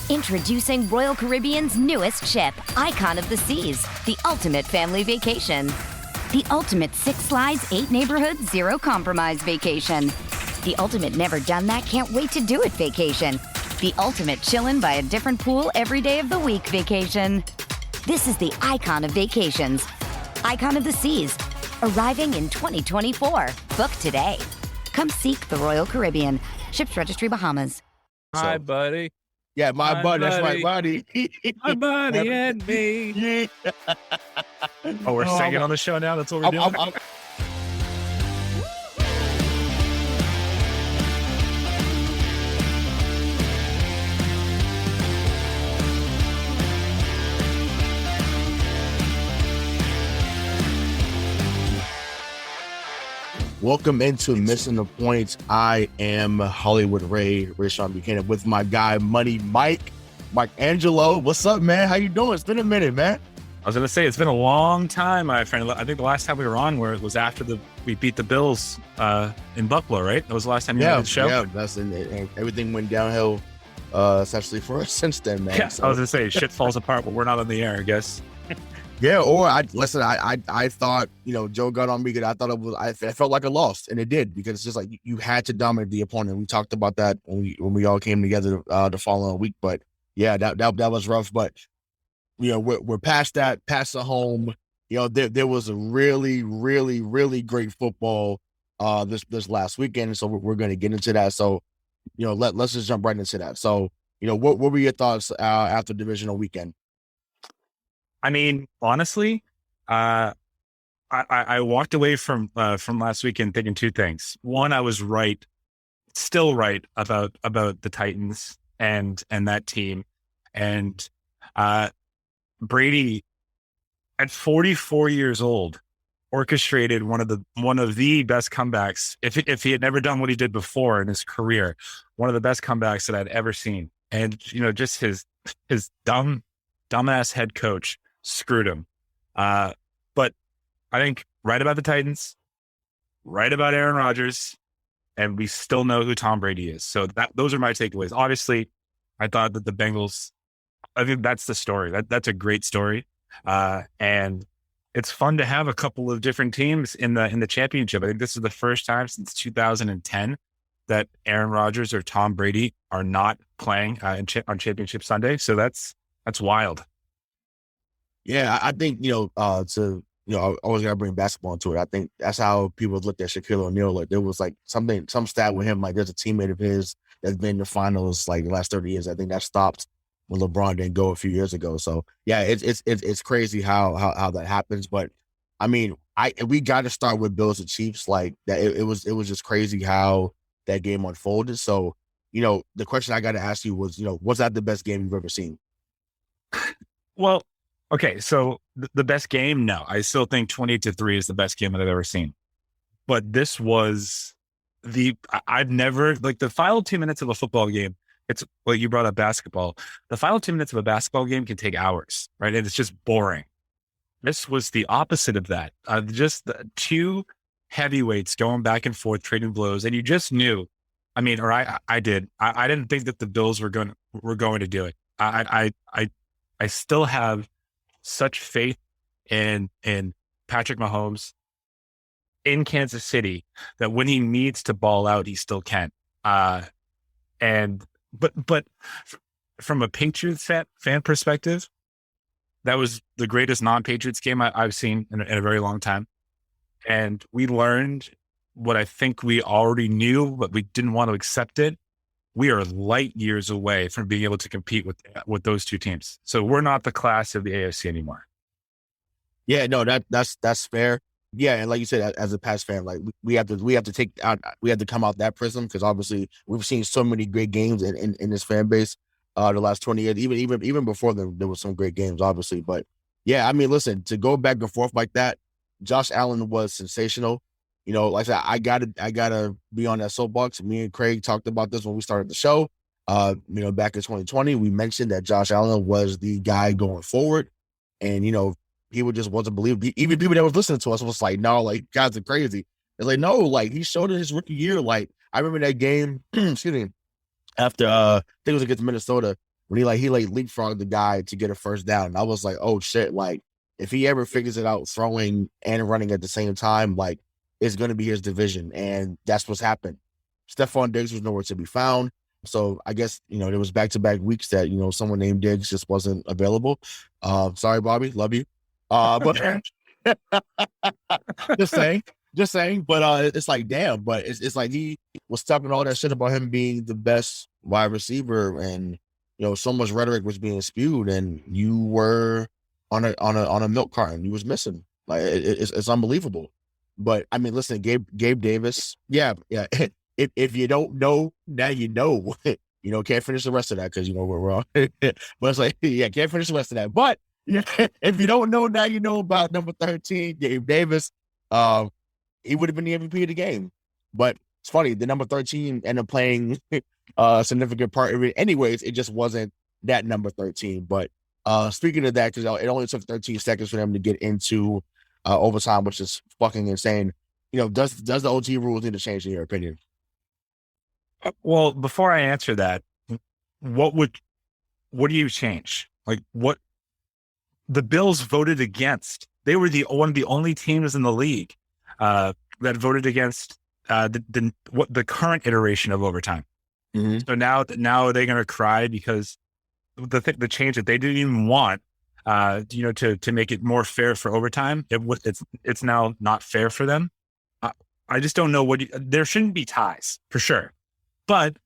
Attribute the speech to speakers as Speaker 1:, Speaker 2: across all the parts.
Speaker 1: Introducing Royal Caribbean's newest ship, Icon of the Seas, the ultimate family vacation. The ultimate 6 slides, 8 neighborhoods, 0 compromise vacation. The ultimate never done that, can't wait to do it vacation. The ultimate chillin' by a different pool every day of the week vacation. This is the Icon of vacations. Icon of the Seas, arriving in 2024. Book today. Come seek the Royal Caribbean. Ships Registry, Bahamas.
Speaker 2: Hi, buddy.
Speaker 3: Yeah, my buddy. That's my buddy.
Speaker 2: My buddy and me.
Speaker 3: Yeah.
Speaker 2: Oh, we're singing on the show now? That's what we're doing?
Speaker 3: Welcome into Missing the Points. I am Hollywood Rayshawn Buchanan with my guy, Money Mike Angelo. What's up, man? How you doing? It's been a minute, man.
Speaker 2: I was going to say, it's been a long time, my friend. I think the last time we were on was after we beat the Bills in Buffalo, right? That was the last time you were on the show?
Speaker 3: Yeah, everything went downhill essentially for us since then, man.
Speaker 2: Yeah,
Speaker 3: so.
Speaker 2: I was going to say, shit falls apart, but we're not on the air, I guess.
Speaker 3: Yeah, or I thought, Joe got on me because I thought I felt like a loss, and it did, because it's just like you had to dominate the opponent. We talked about that when we all came together the following week, but yeah, that was rough. But we're past that, past the home. There was a really, really, really great football this last weekend, so we're going to get into that. So let's just jump right into that. So what were your thoughts after divisional weekend?
Speaker 2: I mean, honestly, I walked away from last weekend thinking two things. One, I was still right about the Titans and that team. And Brady, at 44 years old, orchestrated one of the best comebacks. If he had never done what he did before in his career, one of the best comebacks that I'd ever seen. And just his dumbass head coach screwed him. But I think right about the Titans, right about Aaron Rodgers, and we still know who Tom Brady is. So those are my takeaways. Obviously, I thought that the Bengals, I think that's the story. That's a great story. And it's fun to have a couple of different teams in the championship. I think this is the first time since 2010 that Aaron Rodgers or Tom Brady are not playing on Championship Sunday. So that's wild.
Speaker 3: Yeah, I think, I always got to bring basketball into it. I think that's how people looked at Shaquille O'Neal. Like, there was like some stat with him, like there's a teammate of his that's been in the finals like the last 30 years. I think that stopped when LeBron didn't go a few years ago. So yeah, it's crazy how that happens. But I mean, we got to start with Bills and Chiefs. Like that, it was just crazy how that game unfolded. So, the question I got to ask you was, was that the best game you've ever seen?
Speaker 2: Well, okay, so the best game? No, I still think 20-3 is the best game that I've ever seen. But this was I've never, like the final 2 minutes of a football game, it's well, you brought up basketball. The final 2 minutes of a basketball game can take hours, right? And it's just boring. This was the opposite of that. Just the two heavyweights going back and forth, trading blows. And you just knew, I mean, or I did. I didn't think that the Bills were going to do it. I still have such faith in Patrick Mahomes in Kansas City that when he needs to ball out, he still can. But from a Patriots fan perspective, that was the greatest non-Patriots game I've seen in a very long time. And we learned what I think we already knew, but we didn't want to accept it. We are light years away from being able to compete with those two teams. So we're not the class of the AFC anymore.
Speaker 3: Yeah, no, that's fair. Yeah, and like you said, as a Pats fan, like we have to come out that prism, because obviously we've seen so many great games in this fan base the last 20 years. Even before them, there was some great games, obviously. But yeah, I mean, listen, to go back and forth like that, Josh Allen was sensational. Like I said, I gotta be on that soapbox. Me and Craig talked about this when we started the show. Back in 2020, we mentioned that Josh Allen was the guy going forward, and people just wasn't believing. Even people that was listening to us was like, no, like, guys are crazy. It's like, no, like, he showed it his rookie year. Like, I remember that game, excuse me, after I think it was against Minnesota, when he leapfrogged the guy to get a first down. And I was like, oh shit, like if he ever figures it out throwing and running at the same time, like it's gonna be his division. And that's what's happened. Stephon Diggs was nowhere to be found. So I guess, there was back-to-back weeks that, someone named Diggs just wasn't available. Sorry, Bobby, love you. But just saying, but it's like, damn, but it's like he was talking all that shit about him being the best wide receiver, and so much rhetoric was being spewed, and you were on a milk carton. You was missing. Like it's unbelievable. But I mean, listen, Gabe Davis, yeah. If you don't know, now you know. Can't finish the rest of that because we're wrong. But it's like, yeah, can't finish the rest of that. But yeah, if you don't know, now you know about number 13, Gabe Davis. He would have been the MVP of the game. But it's funny, the number 13 ended up playing a significant part of it. Anyways, it just wasn't that number 13. But speaking of that, because it only took 13 seconds for them to get into overtime, which is fucking insane. Does the OT rules need to change in your opinion?
Speaker 2: Well, before I answer that, what do you change? Like what the Bills voted against? They were one of the only teams in the league that voted against the current iteration of overtime. Mm-hmm. So now they're going to cry because the change that they didn't even want, to make it more fair for overtime. It's now not fair for them. I just don't know there shouldn't be ties for sure. But,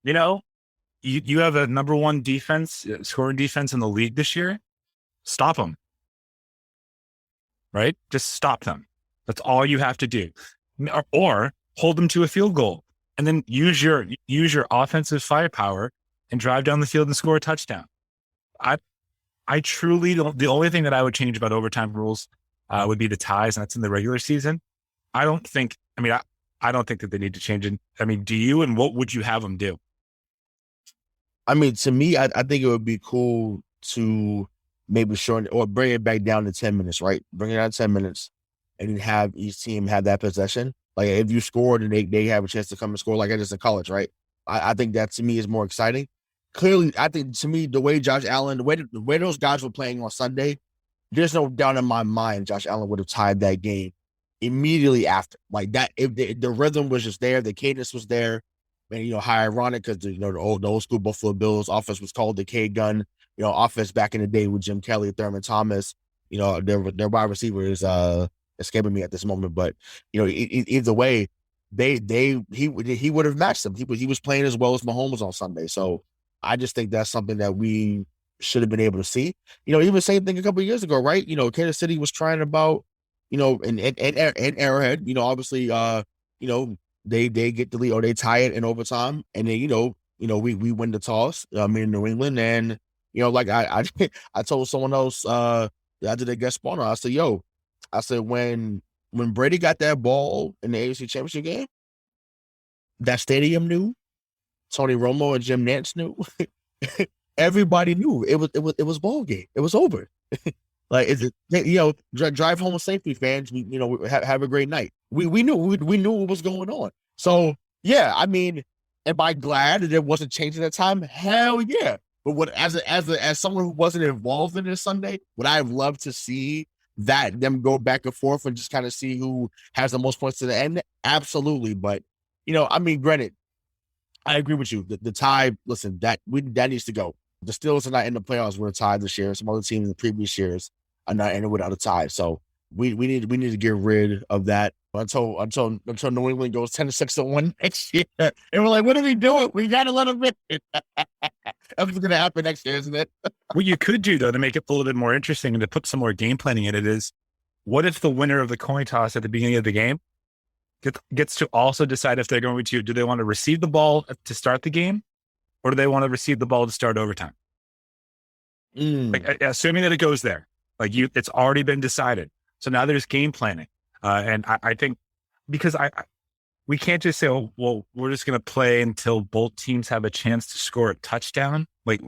Speaker 2: you have a number one scoring defense in the league this year. Stop them. Right? Just stop them. That's all you have to do. Or hold them to a field goal and then use your offensive firepower and drive down the field and score a touchdown. I truly don't. The only thing that I would change about overtime rules would be the ties, and that's in the regular season. I don't think that they need to change it. I mean, do you? And what would you have them do?
Speaker 3: I mean, to me, I think it would be cool to maybe shorten or bring it back down to 10 minutes, right? Bring it down to 10 minutes and then have each team have that possession. Like if you scored and they have a chance to come and score like I just in college, right? I think that to me is more exciting. Clearly, I think to me, the way Josh Allen, the way those guys were playing on Sunday, there's no doubt in my mind Josh Allen would have tied that game immediately after. Like that, if the rhythm was just there, the cadence was there. And how ironic because the old school Buffalo Bills offense was called the K gun. Offense back in the day with Jim Kelly, Thurman Thomas. Their wide receiver is escaping me at this moment, but either way, he would have matched them. He was playing as well as Mahomes on Sunday. So I just think that's something that we should have been able to see. Even same thing a couple of years ago, right? Kansas City was trying about, in Arrowhead, obviously, they get the lead or they tie it in overtime, and then we win the toss. In New England, and like I told someone else after they guest spawner, I said when Brady got that ball in the AFC Championship game, that stadium knew, Tony Romo and Jim Nantz knew, everybody knew it was ball game. It was over. Like drive home safely, fans. Have a great night. We knew what was going on. So yeah, I mean, am I glad that it wasn't changing at that time? Hell yeah. But as someone who wasn't involved in this Sunday, would I have loved to see them go back and forth and just kind of see who has the most points to the end? Absolutely. But granted, I agree with you. The tie, listen, that needs to go. The Steelers are not in the playoffs. We're tied this year. Some other teams in the previous years are not in it without a tie. So we need to get rid of that until New England goes 10-6-1 next year. And we're like, what are we doing? We gotta let them win. That's what's gonna happen next year, isn't it?
Speaker 2: What you could do though to make it a little bit more interesting and to put some more game planning in it is, what if the winner of the coin toss at the beginning of the game gets to also decide if they're going to, do they want to receive the ball to start the game, or do they want to receive the ball to start overtime? Like, assuming that it goes there, like it's already been decided. So now there's game planning. And I think because we can't just say, oh, well, we're just going to play until both teams have a chance to score a touchdown. Like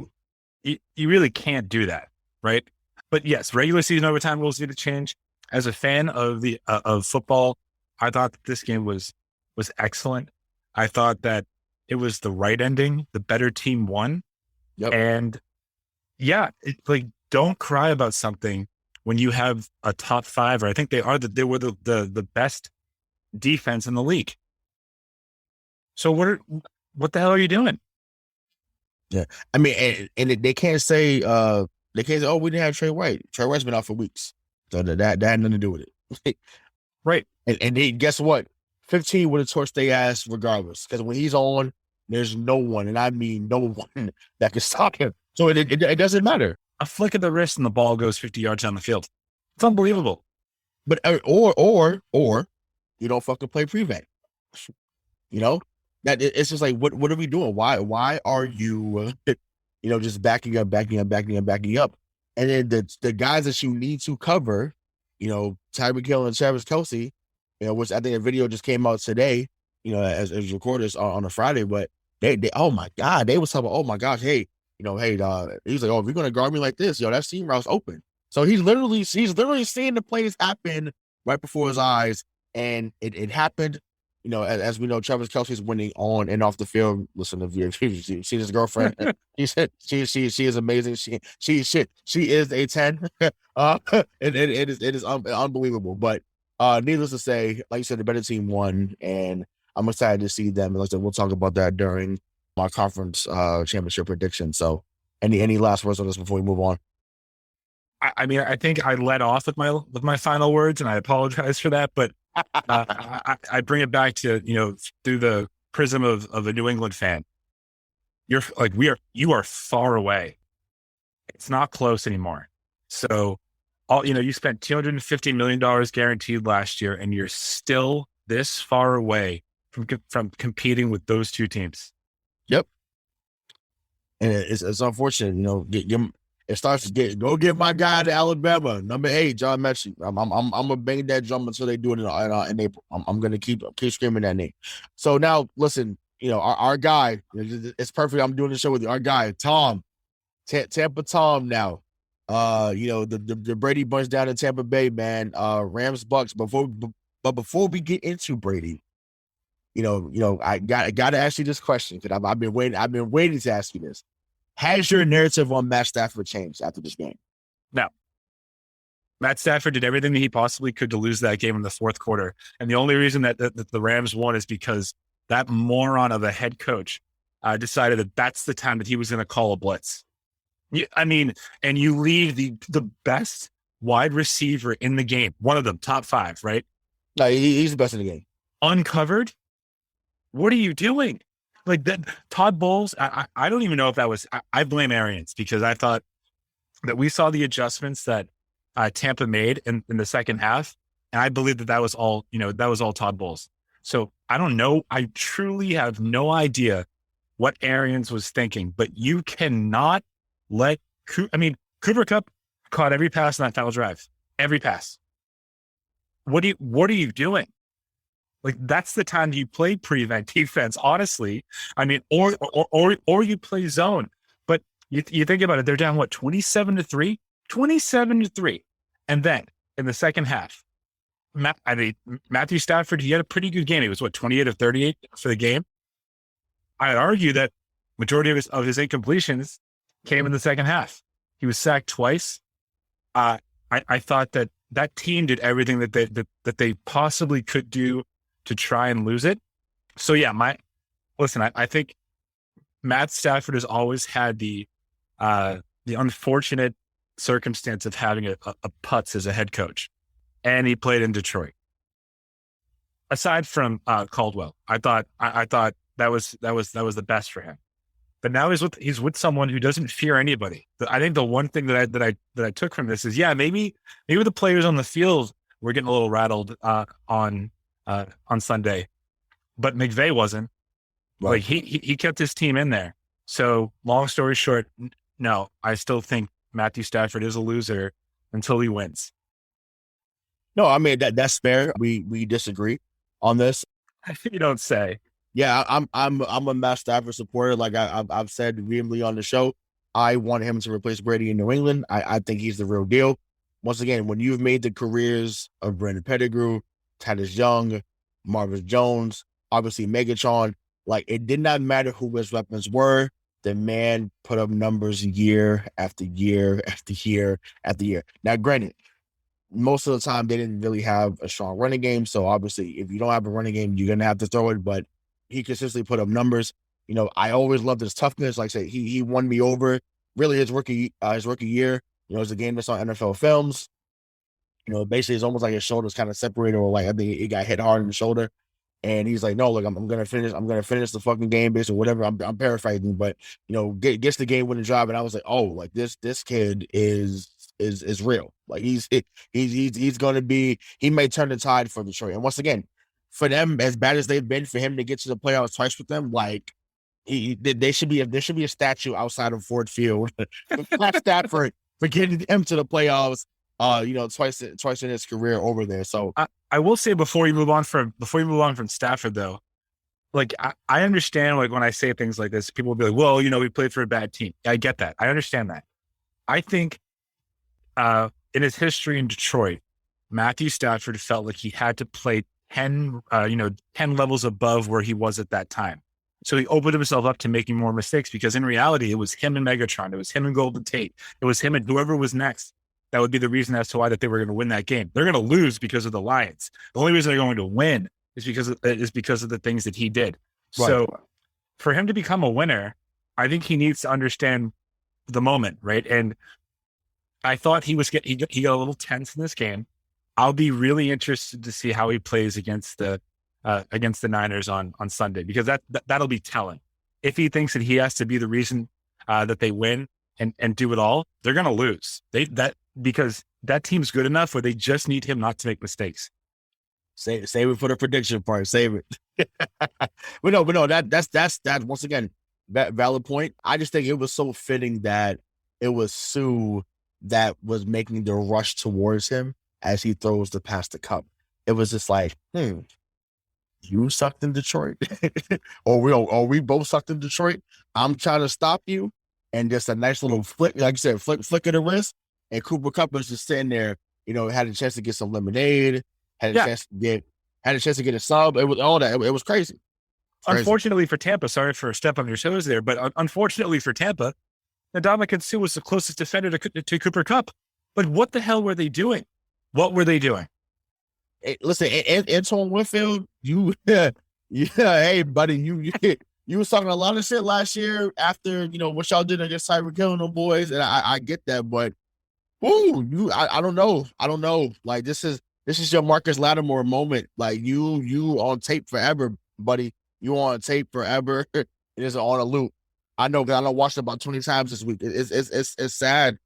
Speaker 2: you really can't do that. Right. But yes, regular season overtime rules need to change. As a fan of of football, I thought that this game was was excellent. I thought that it was the right ending. The better team won.
Speaker 3: Yep.
Speaker 2: And yeah, don't cry about something when you have a top 5, or I think they were the best defense in the league. So what the hell are you doing?
Speaker 3: Yeah. I mean, and they can't say, oh, we didn't have Trey White. Trey White's been out for weeks. So that had nothing to do with it.
Speaker 2: Right.
Speaker 3: And guess what? 15 would have torched their ass regardless. Because when he's on, there's no one, and I mean no one, that can stop him. So it doesn't matter.
Speaker 2: A flick of the wrist and the ball goes 50 yards down the field. It's unbelievable.
Speaker 3: But or you don't fucking play prevent. You know, that it's just like, what are we doing? Why are you, just backing up? And then the guys that you need to cover, Tyreek Hill and Travis Kelce, which I think a video just came out today, as recorded on a Friday, but they oh my God, they was talking, oh my gosh, hey, he's like, oh, if you're gonna guard me like this, that seam route's open. So he's literally seeing the plays happen right before his eyes, and it happened. As we know, Travis Kelce's winning on and off the field. Listen, if you see his girlfriend, she is amazing. She is a 10. It is unbelievable. But needless to say, like you said, the better team won, and I'm excited to see them. And like I said, we'll talk about that during my conference championship prediction. So, any last words on this before we move on?
Speaker 2: I mean, I think I led off with my final words, and I apologize for that. But I bring it back to, through the prism of a New England fan. You are far away. It's not close anymore. So you spent $250 million guaranteed last year, and you're still this far away from competing with those two teams.
Speaker 3: Yep. And it's unfortunate, it starts to go get my guy to Alabama, number 8, John Mechie. I'm gonna bang that drum until they do it in April. I'm gonna keep screaming that name. So now, listen, our guy, it's perfect. I'm doing the show with you. Our guy, Tom, Tampa Tom. Now, the Brady bunch down in Tampa Bay, man. Rams Bucks. Before we get into Brady, I gotta ask you this question, because I've been waiting to ask you this. Has your narrative on Matt Stafford changed after this game?
Speaker 2: No. Matt Stafford did everything that he possibly could to lose that game in the fourth quarter. And the only reason that the Rams won is because that moron of a head coach decided that that's the time that he was going to call a blitz. And you leave the best wide receiver in the game, one of them, top 5, right?
Speaker 3: No, he's the best in the game.
Speaker 2: Uncovered? What are you doing? Like that, Todd Bowles, I don't even know if that was, I blame Arians, because I thought that we saw the adjustments that Tampa made in the second half. And I believe that was all, that was all Todd Bowles. So I don't know. I truly have no idea what Arians was thinking, but you cannot let, Cooper Kupp caught every pass in that final drive, every pass. What are you doing? Like, that's the time you play prevent defense, honestly. Or you play zone. But you think about it, they're down, 27-3? 27-3. And then in the second half, Matthew Stafford, he had a pretty good game. He was 28 of 38 for the game. I'd argue that majority of his incompletions came in the second half. He was sacked twice. I thought that team did everything that they possibly could do to try and lose it. So yeah, I think Matt Stafford has always had the unfortunate circumstance of having a putz as a head coach, and he played in Detroit. Aside from Caldwell, I thought that was the best for him. But now he's with someone who doesn't fear anybody. I think the one thing that I took from this is, maybe the players on the field were getting a little rattled on Sunday, but McVay wasn't. Right. Like he kept his team in there. So long story short, no, I still think Matthew Stafford is a loser until he wins.
Speaker 3: No, I mean that's fair. We disagree on this.
Speaker 2: You don't say.
Speaker 3: Yeah, I'm a Matt Stafford supporter. Like I've said vehemently on the show, I want him to replace Brady in New England. I think he's the real deal. Once again, when you've made the careers of Brandon Pettigrew, Titus Young, Marvin Jones, obviously Megatron. Like, it did not matter who his weapons were. The man put up numbers year after year after year after year. Now, granted, most of the time they didn't really have a strong running game. So obviously, if you don't have a running game, you're gonna have to throw it. But he consistently put up numbers. You know, I always loved his toughness. Like I said, he won me over. Really, his rookie year. You know, it's a game that's on NFL films. You know, basically, it's almost like his shoulders kind of separated, or like I think he got hit hard in the shoulder. And he's like, no, look, I'm gonna finish the fucking game, basically, whatever. I'm paraphrasing, but you know, gets the game winning drive, and I was like, oh, like this kid is real. Like he's gonna be. He may turn the tide for Detroit. And once again, for them, as bad as they've been, for him to get to the playoffs twice with them, like there should be a statue outside of Ford Field, Stafford, for getting him to the playoffs. You know, twice in his career over there. So
Speaker 2: I will say before you move on from Stafford, though, like I understand, like when I say things like this, people will be like, well, you know, we played for a bad team. I get that. I understand that. I think in his history in Detroit, Matthew Stafford felt like he had to play 10 levels above where he was at that time. So he opened himself up to making more mistakes, because in reality, it was him and Megatron. It was him and Golden Tate. It was him and whoever was next. That would be the reason as to why that they were going to win that game. They're going to lose because of the Lions. The only reason they're going to win is because of the things that he did. Right. So for him to become a winner, I think he needs to understand the moment, right? And I thought he got a little tense in this game. I'll be really interested to see how he plays against the Niners on Sunday, because that'll be telling. If he thinks that he has to be the reason that they win and do it all, they're going to lose. Because that team's good enough where they just need him not to make mistakes.
Speaker 3: Save it for the prediction part. Save it. but no, that's once again, valid point. I just think it was so fitting that it was Sue that was making the rush towards him as he throws the pass to Cup. It was just like, you sucked in Detroit, or we both sucked in Detroit. I'm trying to stop you, and just a nice little flick, like you said, flick of the wrist. And Cooper Kupp was just sitting there, you know, had a chance to get some lemonade, had a chance to get a sub. It was all that. It was crazy.
Speaker 2: Unfortunately for Tampa, sorry for a step on your toes there, but unfortunately for Tampa, Ndamukong Suh was the closest defender to Cooper Kupp. But what the hell were they doing? What were they doing?
Speaker 3: Hey, listen, Antoine Winfield, hey, buddy, you was talking a lot of shit last year after, you know, what y'all did against Tyreek Hill and them boys, and I get that, but I don't know. Like, this is your Marcus Lattimore moment. Like, you on tape forever, buddy. You on tape forever. It is on a loop. I know, because I watched it about 20 times this week. It's sad.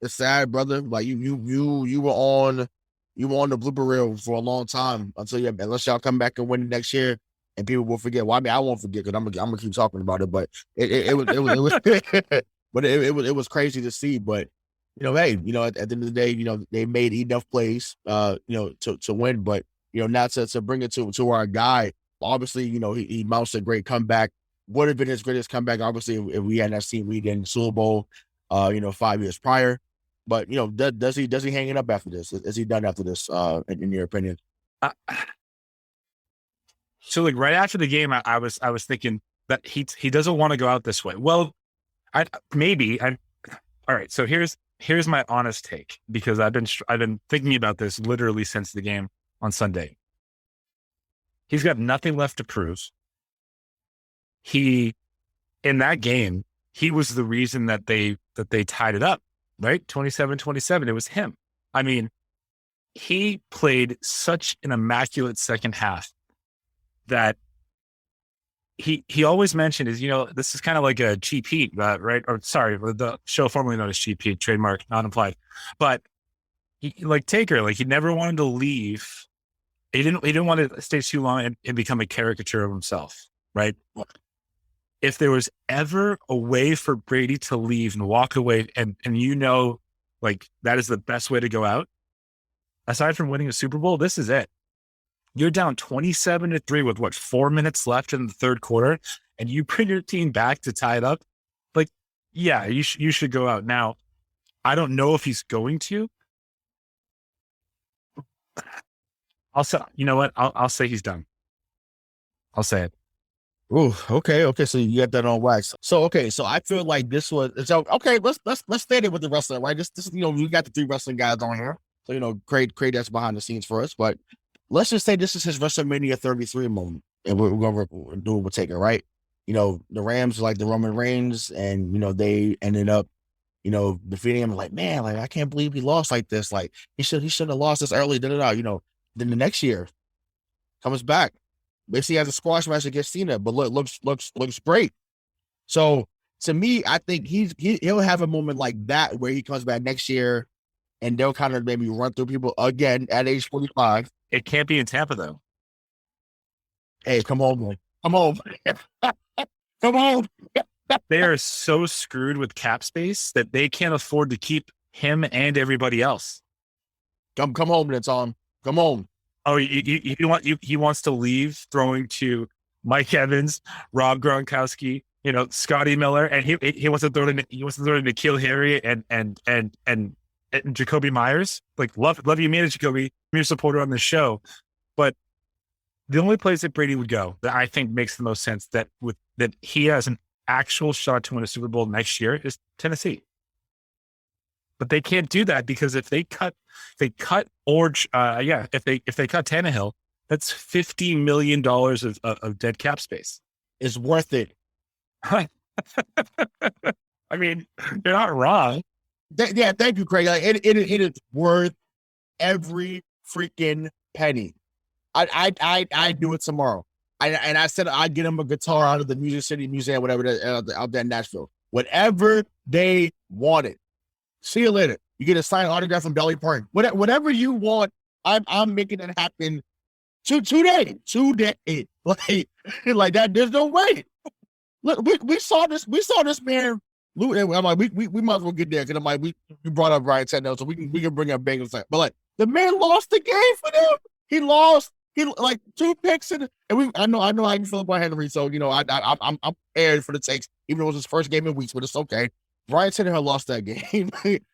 Speaker 3: It's sad, brother. Like, you were on the blooper reel for a long time unless y'all come back and win next year, and people will forget. Well, I mean, I won't forget, because I'm gonna keep talking about it. But it was crazy to see. But you know, hey, you know, at the end of the day, you know, they made enough plays, you know, to win. But you know, now to bring it to our guy, obviously, you know, he mounts a great comeback. Would have been his greatest comeback, obviously, if we hadn't seen Reed in the Super Bowl, 5 years prior. But you know, does he hang it up after this? Is he done after this? In your opinion?
Speaker 2: So, like, right after the game, I was thinking that he doesn't want to go out this way. Well, all right. So here's my honest take, because I've been thinking about this literally since the game on Sunday. He's got nothing left to prove. In that game, he was the reason that they tied it up, right? 27-27. It was him. I mean, he played such an immaculate second half that he always mentioned is, you know, this is kind of like a cheap heat, right? Or sorry, the show formerly known as cheap heat, trademark, not implied. But he, like Taker, like, he never wanted to leave. He didn't want to stay too long and become a caricature of himself, right? If there was ever a way for Brady to leave and walk away, and you know, like, that is the best way to go out, aside from winning a Super Bowl, this is it. You're down 27-3 with 4 minutes left in the third quarter, and you bring your team back to tie it up. Like, yeah, you should go out. Now, I don't know if he's going to. I'll say, you know what? I'll say he's done. I'll say it.
Speaker 3: Ooh, okay. So you got that on wax. So I feel like this was okay. Let's stay there with the wrestling, right? This we got the 3 wrestling guys on here, so Craig that's behind the scenes for us. But let's just say this is his WrestleMania 33 moment, and we're gonna do what we're taking, right? The Rams like the Roman Reigns, and they ended up defeating him. Like, man, like I can't believe he lost like this. Like he should have lost this early. Then the next year comes back. Basically has a squash match against Cena, but looks great. So to me, I think he'll have a moment like that where he comes back next year, and they'll kind of maybe run through people again at age 45.
Speaker 2: It can't be in Tampa though.
Speaker 3: Hey, come on, man. Come on. Come on.
Speaker 2: They are so screwed with cap space that they can't afford to keep him and everybody else.
Speaker 3: Come home, then, Tom. Come on.
Speaker 2: Oh, he wants to leave, throwing to Mike Evans, Rob Gronkowski, Scotty Miller, and he wants to throw it in. He wants to throw it in N'Keal Harry and Jacoby Myers. Like love you, man, Jacoby. I'm your supporter on the show, but the only place that Brady would go that I think makes the most sense that he has an actual shot to win a Super Bowl next year is Tennessee. But they can't do that because if they cut Tannehill, that's $50 million of dead cap space.
Speaker 3: It's worth it.
Speaker 2: I mean, you're not wrong.
Speaker 3: Yeah, thank you, Craig. Like, it is worth every freaking penny. I do it tomorrow. I said I'd get him a guitar out of the Music City Museum, whatever, out there in Nashville. Whatever they wanted. See you later. You get a signed autograph from Dolly Parton. Whatever you want, I'm making it happen today. Like that. There's no way. Look, we saw this man. I'm like, we might as well get there because I'm like, we brought up Ryan Tannehill, so we can bring up Bengals. But like the man lost the game for them. He lost. He like 2 picks I know how you feel about Henry. So I'm prepared for the takes, even though it was his first game in weeks, but it's okay. Ryan Tannehill lost that game.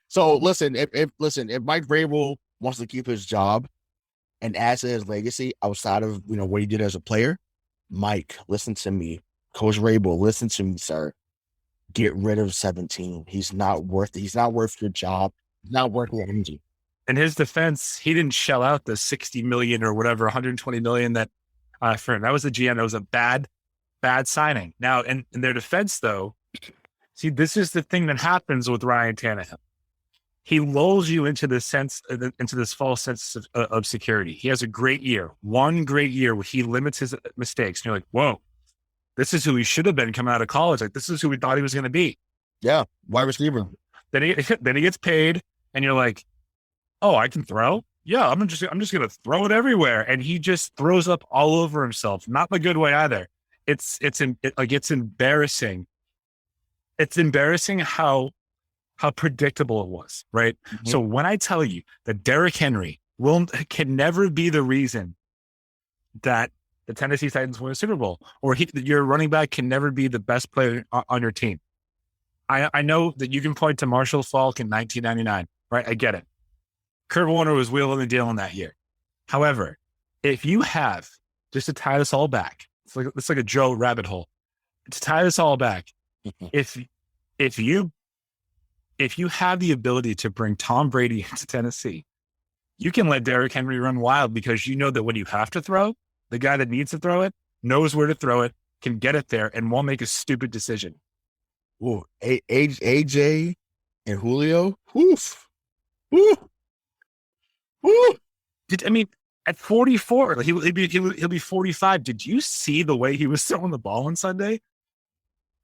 Speaker 3: So listen, if Mike Vrabel wants to keep his job and add to his legacy outside of what he did as a player, Mike, listen to me. Coach Vrabel, listen to me, sir. Get rid of 17. He's not worth it. He's not worth your job. He's not worth your energy.
Speaker 2: In his defense, he didn't shell out the $60 million or whatever, $120 million that for him. That was the GM. That was a bad signing. Now, in their defense, though, see, this is the thing that happens with Ryan Tannehill. He lulls you into this false sense of security. He has a great year, one great year where he limits his mistakes. And you're like, whoa, this is who he should have been coming out of college. Like, this is who we thought he was going to be.
Speaker 3: Yeah, wide receiver.
Speaker 2: Then he gets paid, and you're like, oh, I can throw? Yeah, I'm just going to throw it everywhere. And he just throws up all over himself. Not in a good way either. It's embarrassing. It's embarrassing how predictable it was, right? Mm-hmm. So when I tell you that Derrick Henry can never be the reason that the Tennessee Titans win a Super Bowl, or your running back can never be the best player on your team. I know that you can point to Marshall Faulk in 1999, right? I get it. Kurt Warner was wheeling and dealing that year. However, if you have, just to tie this all back, it's like a Joe rabbit hole. To tie this all back, if you have the ability to bring Tom Brady into Tennessee, you can let Derrick Henry run wild because you know that when you have to throw, the guy that needs to throw it knows where to throw it, can get it there, and won't make a stupid decision.
Speaker 3: Ooh, AJ and Julio. Oof. Ooh. Ooh.
Speaker 2: At 44, he'll be 45. Did you see the way he was throwing the ball on Sunday?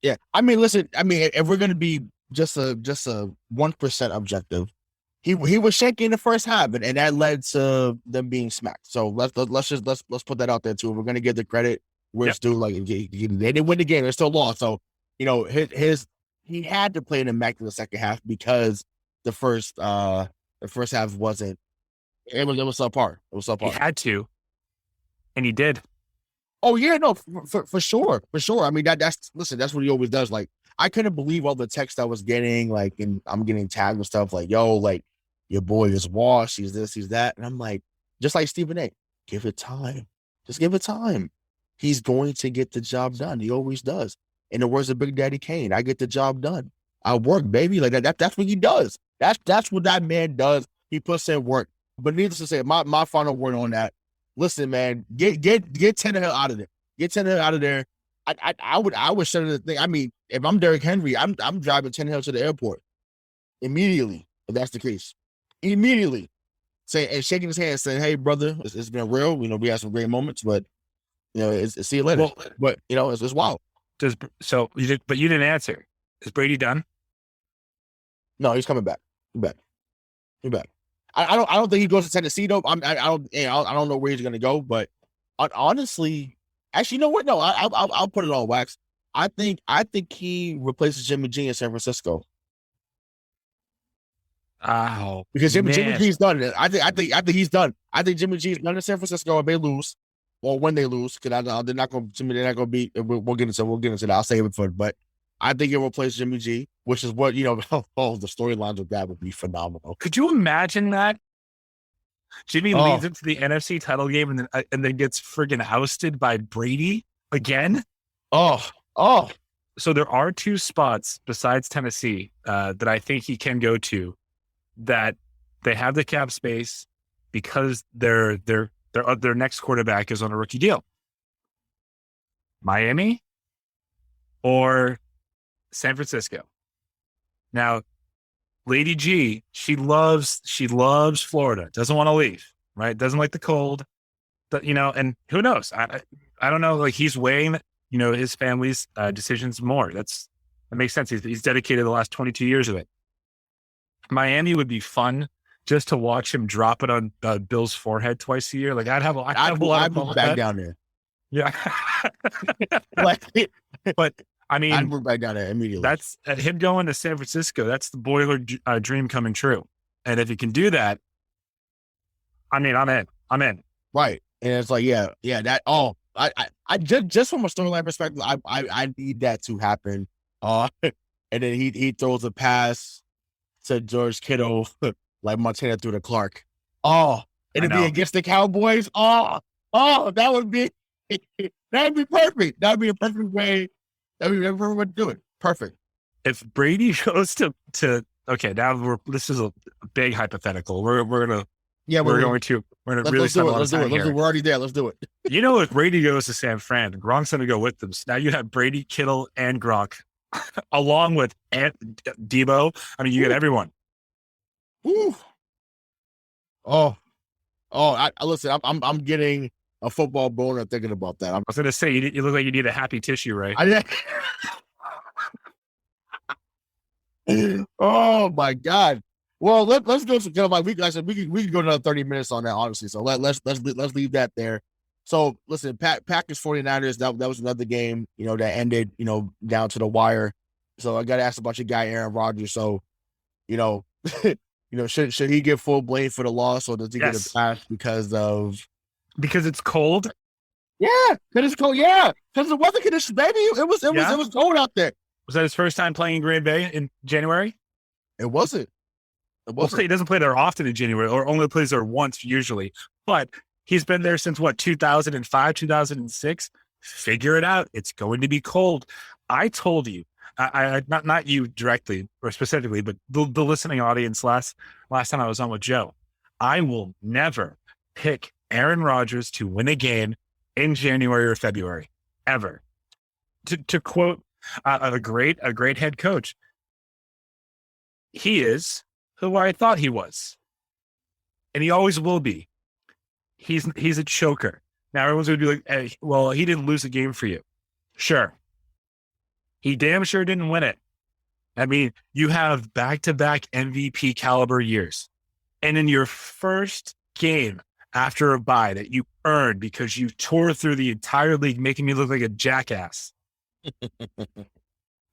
Speaker 3: Yeah. Listen, if we're going to be just a 1% objective, he was shaky in the first half, and that led to them being smacked. So let's put that out there too. We're going to give the credit where it's due. Like they didn't win the game, they still lost. So he had to play an immaculate second half because the first half wasn't. It was subpar. It was subpar.
Speaker 2: He had to, and he did.
Speaker 3: Oh yeah, no, for sure. That's what he always does. Like, I couldn't believe all the text I was getting, like, and I'm getting tagged and stuff like, yo, like, your boy is washed, he's this, he's that. And I'm like, just like Stephen A, give it time. Just give it time. he's going to get the job done. He always does. In the words of Big Daddy Kane, I get the job done. I work, baby. Like that's what he does. That's what that man does. He puts in work. But needless to say, my final word on that. Listen, man, get Tannehill out of there. Get Tannehill out of there. I would shut the thing. I mean, if I'm Derrick Henry, I'm driving Tannehill to the airport immediately. If that's the case, immediately saying and shaking his hand, saying, "Hey, brother, it's been real. We had some great moments, but it's see you later." Well, but it's wild.
Speaker 2: But you didn't answer. Is Brady done?
Speaker 3: No, he's coming back. He's back. I don't think he goes to Tennessee though. I don't know where he's gonna go, but honestly, actually, you know what? No, I'll put it on wax. I think he replaces Jimmy G in San Francisco.
Speaker 2: Oh,
Speaker 3: because Jimmy G's done it. I think he's done. I think Jimmy G's done in San Francisco if they lose, or when they lose, because they're not going to beat. We'll get into that. I'll save it for it, but I think he'll replace Jimmy G, which is what the storylines of that would be phenomenal.
Speaker 2: Could you imagine that? Jimmy leads into the NFC title game and then gets friggin' ousted by Brady again. So there are two spots besides Tennessee that I think he can go to that they have the cap space because their next quarterback is on a rookie deal. Miami or San Francisco. Now, Lady G, she loves Florida. Doesn't want to leave, right? Doesn't like the cold. But, and who knows? I don't know. Like he's weighing, his family's decisions more. That makes sense. He's dedicated the last 22 years of it. Miami would be fun just to watch him drop it on Bill's forehead twice a year. Like I'd
Speaker 3: move back down there.
Speaker 2: Yeah. But I mean,
Speaker 3: I'd move back down there immediately.
Speaker 2: That's him going to San Francisco. That's the boiler dream coming true. And if he can do that, I mean, I'm in.
Speaker 3: Right. And it's like, that. I just from a storyline perspective, I need that to happen. And then he throws a pass to George Kittle like Montana threw to Clark. And it'd be against the Cowboys. That would be perfect. That would be a perfect way. Everyone would do it. Perfect.
Speaker 2: If Brady goes to okay, now this is a big hypothetical. We're gonna really spend a lot of time here.
Speaker 3: We're already there. Let's do it.
Speaker 2: If Brady goes to San Fran, Gronk's gonna go with them. So now you have Brady, Kittle, and Gronk, along with Debo. I mean, you get everyone.
Speaker 3: Ooh. Listen. I'm getting a football boner thinking about that.
Speaker 2: I was going to say, you look like you need a happy tissue, right?
Speaker 3: Oh my God. Well, let's go to my week. Like I said, we can go another 30 minutes on that, honestly. So let's leave that there. So listen, Packers 49ers, that was another game, that ended, down to the wire. So I got to ask about your guy, Aaron Rodgers. So, should he get full blame for the loss, or does he get a pass because
Speaker 2: it's cold?
Speaker 3: Yeah, because it's cold. Yeah, because the weather conditions, baby. It was cold out there.
Speaker 2: Was that his first time playing in Green Bay in January?
Speaker 3: It wasn't.
Speaker 2: We'll say he doesn't play there often in January, or only plays there once usually. But he's been there since 2005, 2006. Figure it out. It's going to be cold. I told you, I not you directly or specifically, but the listening audience last time I was on with Joe. I will never pick Aaron Rodgers to win a game in January or February, ever. To quote a great head coach, he is who I thought he was, and he always will be. He's a choker. Now everyone's going to be like, hey, well, he didn't lose a game for you. Sure. He damn sure didn't win it. I mean, you have back-to-back MVP caliber years, and in your first game after a bye that you earned because you tore through the entire league, making me look like a jackass.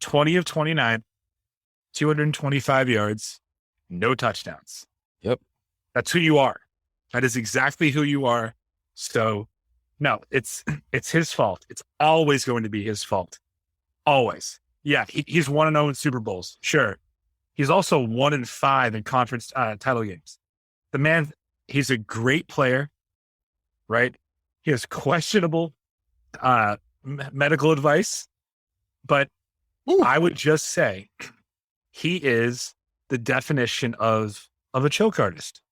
Speaker 2: 20 of 29, 225 yards, no touchdowns.
Speaker 3: Yep.
Speaker 2: That's who you are. That is exactly who you are. So, no, it's his fault. It's always going to be his fault. Always. Yeah, he's 1-0 in Super Bowls. Sure. He's also 1-5 in conference title games. The man, he's a great player, right? He has questionable medical advice, but
Speaker 3: Ooh.
Speaker 2: I would just say he is the definition of a choke artist.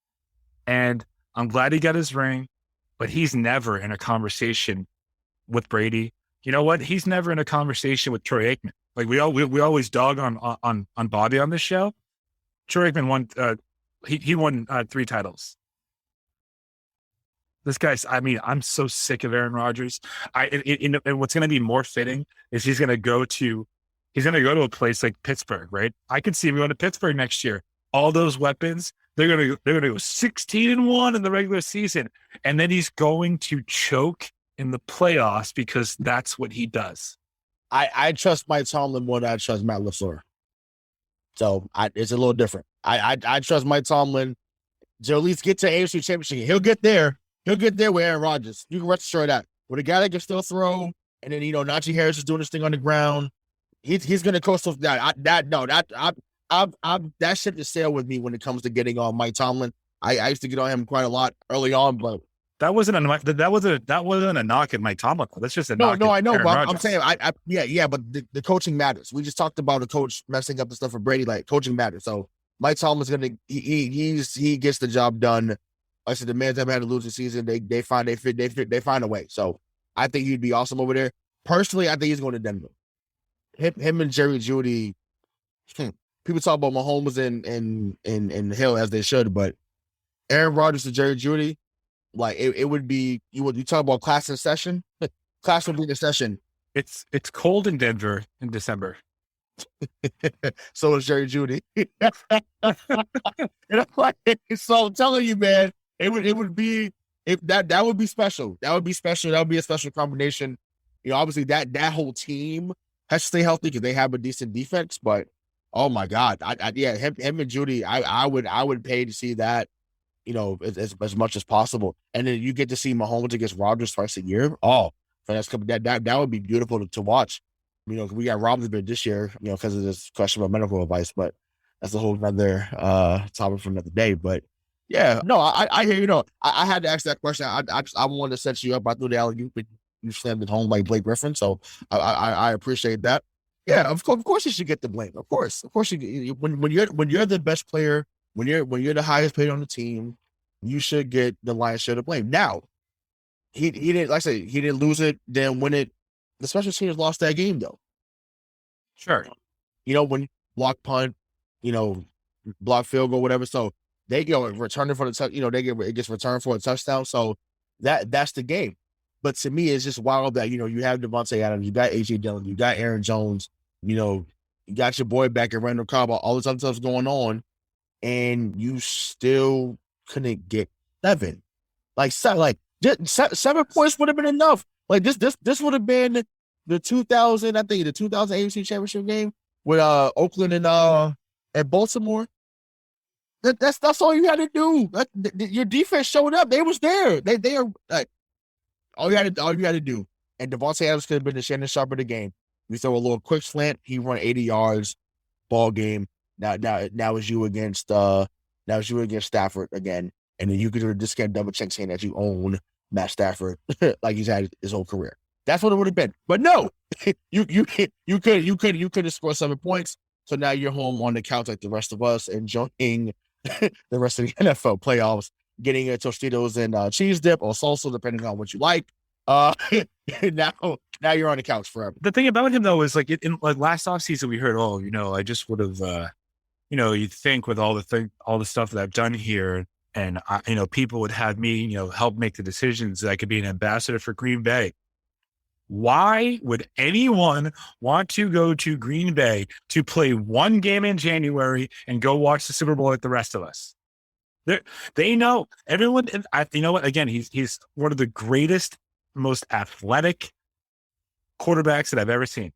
Speaker 2: And I'm glad he got his ring, but he's never in a conversation with Brady. You know what? He's never in a conversation with Troy Aikman. Like we always dog on Bobby on this show. Troy Aikman won. He won 3 titles. This guy's. I mean, I'm so sick of Aaron Rodgers. And what's going to be more fitting is he's going to go to a place like Pittsburgh, right? I could see him going to Pittsburgh next year. All those weapons, they're going to go 16-1 in the regular season, and then he's going to choke in the playoffs because that's what he does.
Speaker 3: I trust Mike Tomlin more than I trust Matt LaFleur. So it's a little different. I trust Mike Tomlin to at least get to AFC Championship. He'll get there. He'll get there with Aaron Rodgers. You can rest assured that. With a guy that can still throw, and then Najee Harris is doing this thing on the ground, he's going to coast off that. That ship to sail with me when it comes to getting on Mike Tomlin. I used to get on him quite a lot early on, but
Speaker 2: that wasn't a knock at Mike Tomlin. That's just a knock.
Speaker 3: No, I know,
Speaker 2: Aaron
Speaker 3: but
Speaker 2: Rodgers.
Speaker 3: I'm saying, yeah, but the coaching matters. We just talked about a coach messing up the stuff for Brady. Like coaching matters. So Mike Tomlin's he gets the job done. Like I said, the man's never had a losing season. They find a way. So I think he'd be awesome over there. Personally, I think he's going to Denver. Him and Jerry Jeudy. People talk about Mahomes and Hill as they should, but Aaron Rodgers and Jerry Jeudy, like it would be you talk about class in session. Class would be in session.
Speaker 2: It's cold in Denver in December.
Speaker 3: So is Jerry Jeudy. So I'm telling you, man, it would be that would be special. That would be special. That would be a special combination. Obviously that whole team has to stay healthy because they have a decent defense, but oh my God. Him and Jeudy, I would pay to see that, as much as possible. And then you get to see Mahomes against Rodgers twice a year. Oh, that would be beautiful to watch. We got robbed a bit this year, because of this question about medical advice, but that's a whole other topic for another day. But yeah, no, I hear, I had to ask that question. I wanted to set you up. I threw the alley-oop, but you slammed it home like Blake Griffin. So I appreciate that. Yeah, of course you should get the blame. Of course you when you're the best player, when you're the highest paid on the team, you should get the lion's share of blame. Now, he didn't, like I said, he didn't lose it, then win it. The special teams lost that game though.
Speaker 2: Sure.
Speaker 3: When block punt, block field goal, whatever. So they go returning for the touch. It gets returned for a touchdown. So that's the game. But to me, it's just wild that you have Devontae Adams, you got AJ Dillon, you got Aaron Jones. You got your boy back at Randall Cobb, all this other stuff's going on, and you still couldn't get 7. Just 7 points would have been enough. Like this would have been the 2000 AFC Championship game with Oakland and Baltimore. That's all you had to do. Your defense showed up. They was there. They are like all you had to do. And Devontae Adams could have been the Shannon Sharp of the game. We throw a little quick slant. He run 80 yards. Ball game. Now it's you against Stafford again, and then you could do a discount double check saying that you own Matt Stafford like he's had his whole career. That's what it would have been. But no, you could have scored 7 points. So now you're home on the couch like the rest of us, enjoying the rest of the NFL playoffs, getting a Tostitos and cheese dip or salsa, depending on what you like. Now you're on the couch forever.
Speaker 2: The thing about him though is like in last offseason we heard, I just would have, you'd think with all the stuff that I've done here, and people would have me, help make the decisions that I could be an ambassador for Green Bay. Why would anyone want to go to Green Bay to play one game in January and go watch the Super Bowl like the rest of us? They know everyone. You know what? Again, he's one of the greatest, most athletic quarterbacks that I've ever seen.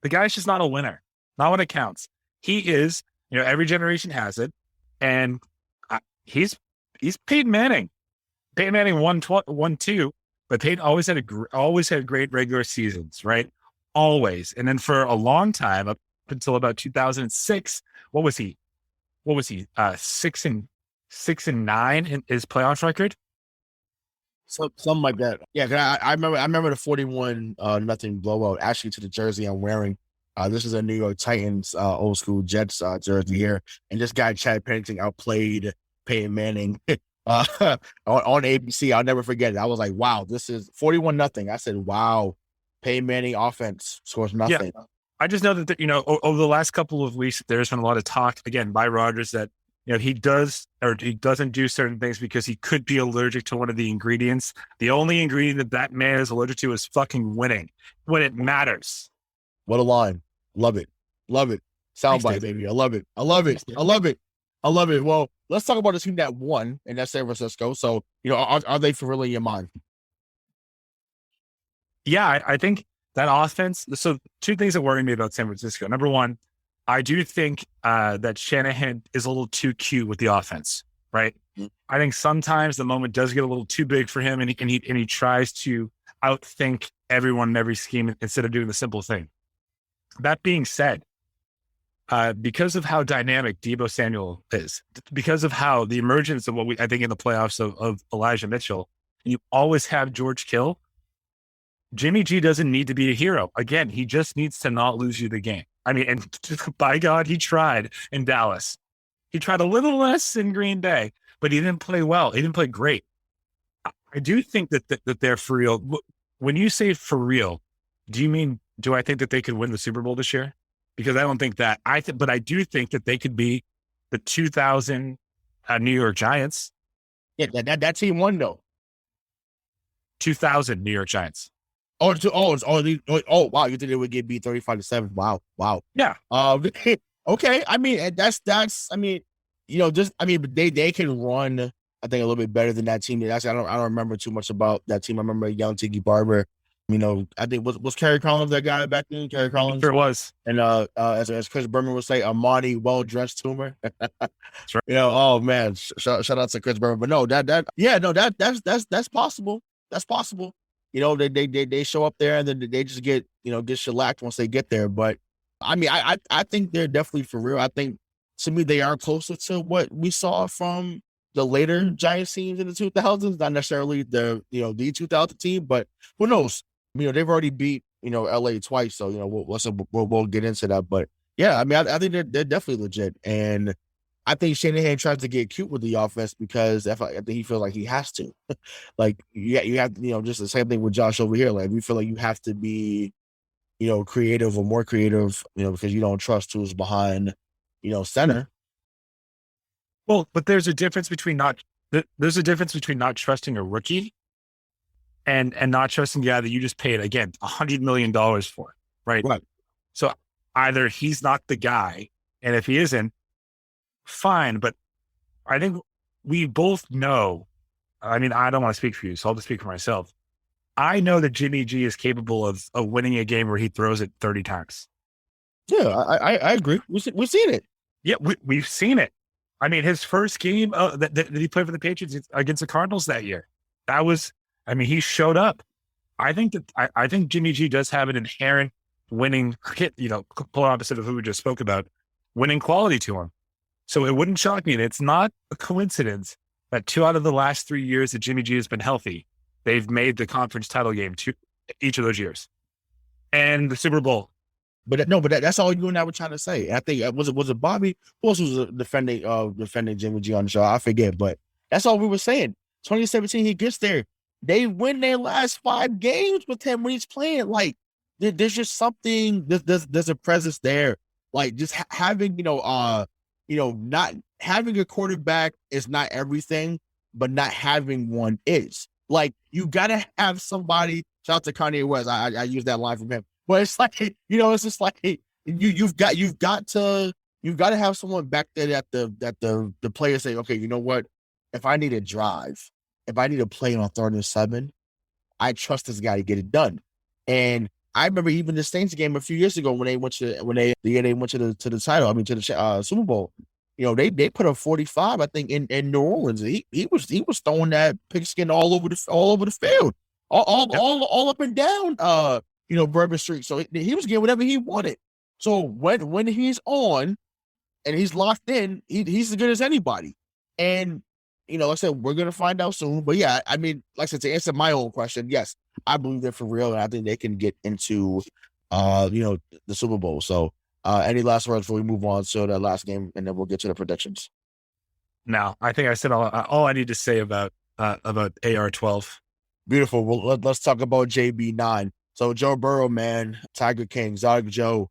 Speaker 2: The guy's just not a winner. Not when it counts. He is, every generation has it. And he's Peyton Manning. Peyton Manning won 2, but Peyton always had great regular seasons, right? Always. And then for a long time, up until about 2006, what was he? 6-9 in his playoff record?
Speaker 3: Something like that. Yeah, 'cause I remember the 41 nothing blowout actually to the jersey I'm wearing. This is a New York Titans old school Jets jersey here, and this guy Chad Pennington outplayed Peyton Manning on ABC. I'll never forget it. I was like, wow, this is 41 nothing. I said, wow, Peyton Manning offense scores nothing.
Speaker 2: Yeah. I just know that, over the last couple of weeks, there's been a lot of talk again by Rodgers that, he does or he doesn't do certain things because he could be allergic to one of the ingredients. The only ingredient that man is allergic to is fucking winning when it matters.
Speaker 3: What a line. Love it. Love it. Soundbite, baby. I love it. I love it. I love it. I love it. Well, let's talk about the team that won, and that's San Francisco. So, are they for real in your mind?
Speaker 2: Yeah, I think that offense. So, two things that worry me about San Francisco. Number one, I do think that Shanahan is a little too cute with the offense, right? Mm-hmm. I think sometimes the moment does get a little too big for him, and he tries to outthink everyone in every scheme instead of doing the simple thing. That being said, because of how dynamic Deebo Samuel is, because of how the emergence of what I think in the playoffs of Elijah Mitchell, you always have George Kittle. Jimmy G doesn't need to be a hero. Again, he just needs to not lose you the game. I mean, and by God, he tried in Dallas. He tried a little less in Green Bay, but he didn't play well. He didn't play great. I do think that they're for real. When you say for real, do I think that they could win the Super Bowl this year? Because I don't think that. But I do think that they could be the 2000 New York Giants.
Speaker 3: Yeah, that team won though.
Speaker 2: 2000 New York Giants.
Speaker 3: Wow! You think they would get beat 35-7? Wow.
Speaker 2: Yeah.
Speaker 3: Okay. I mean, that's. I mean, but they can run. I think a little bit better than that team. I don't remember too much about that team. I remember young Tiki Barber. I think was Kerry Collins that guy back then? Kerry Collins,
Speaker 2: sure was.
Speaker 3: And as Chris Berman would say, a Marty well-dressed tumor.
Speaker 2: That's right.
Speaker 3: Oh man, shout out to Chris Berman. But no, that's possible. That's possible. They show up there and then they just get shellacked once they get there. But I mean, I think they're definitely for real. I think to me they are closer to what we saw from the later Giants teams in the 2000s, not necessarily the 2000 team, but who knows? They've already beat LA twice, so we'll get into that. But yeah, I mean, I think they're definitely legit, and I think Shanahan tries to get cute with the offense because I think he feels like he has to. Like you have just the same thing with Josh over here. Like we feel like you have to be creative or more creative, because you don't trust who's behind center.
Speaker 2: Well, but there's a difference between not trusting a rookie and not trusting the guy that you just paid, again, $100 million for, right?
Speaker 3: Right.
Speaker 2: So either he's not the guy, and if he isn't, fine. But I think we both know, I mean, I don't want to speak for you, so I'll just speak for myself. I know that Jimmy G is capable of winning a game where he throws it 30 times.
Speaker 3: Yeah, I agree. We've seen it.
Speaker 2: Yeah, we've seen it. I mean, his first game that he played for the Patriots against the Cardinals that year, he showed up. I think Jimmy G does have an inherent winning, polar opposite of who we just spoke about, winning quality to him. So it wouldn't shock me. And it's not a coincidence that 2 out of the last 3 years that Jimmy G has been healthy, they've made the conference title game each of those years, and the Super Bowl.
Speaker 3: But that's all you and I were trying to say. I think was it Bobby? Who else was defending Jimmy G on the show? I forget, but that's all we were saying. 2017, he gets there. They win their last 5 games with him when he's playing. Like there's just something. There's a presence there. Like just having not having a quarterback is not everything, but not having one is. Like you gotta have somebody. Shout out to Kanye West. I use that line from him. But it's like, it's just like you've got to have someone back there that the players say, okay, you know what? If I need a drive, if I need to play on 3rd and 7, I trust this guy to get it done. And I remember even the Saints game a few years ago when they went to the title. I mean to the Super Bowl. They put up 45, I think, in New Orleans. He was throwing that pigskin all over the field, all up and down. Bourbon Street. So he was getting whatever he wanted. So when he's on and he's locked in, he's as good as anybody. And like I said, we're going to find out soon. But yeah, I mean, like I said, to answer my own question, yes, I believe they're for real. And I think they can get into, the Super Bowl. So any last words before we move on to the last game, and then we'll get to the predictions?
Speaker 2: No, I think I said all I need to say about AR-12.
Speaker 3: Beautiful. Well, let's talk about JB9. So Joe Burrow, man, Tiger King, Zog Joe,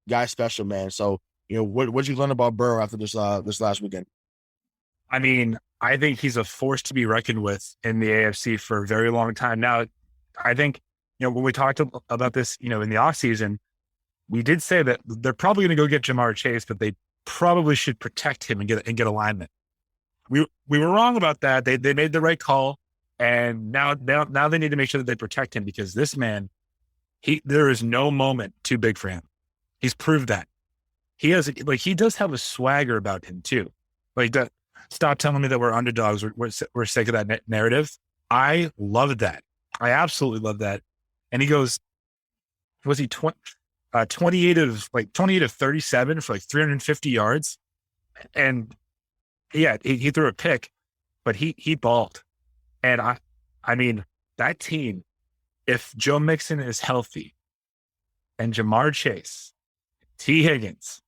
Speaker 3: guy special, man. So, what'd you learn about Burrow after this last weekend?
Speaker 2: I mean, I think he's a force to be reckoned with in the AFC for a very long time. Now, I think, when we talked about this, in the offseason, we did say that they're probably going to go get Jamar Chase, but they probably should protect him and get alignment. We were wrong about that. They made the right call, and now they need to make sure that they protect him, because this man, there is no moment too big for him. He's proved that. He does have a swagger about him too. Stop telling me that we're underdogs. We're sick of that narrative. I love that. I absolutely love that. And he goes, was he 28 of 37 for 350 yards? And yeah, he threw a pick, but he balled. And I mean, that team, if Joe Mixon is healthy and Jamar Chase, T. Higgins,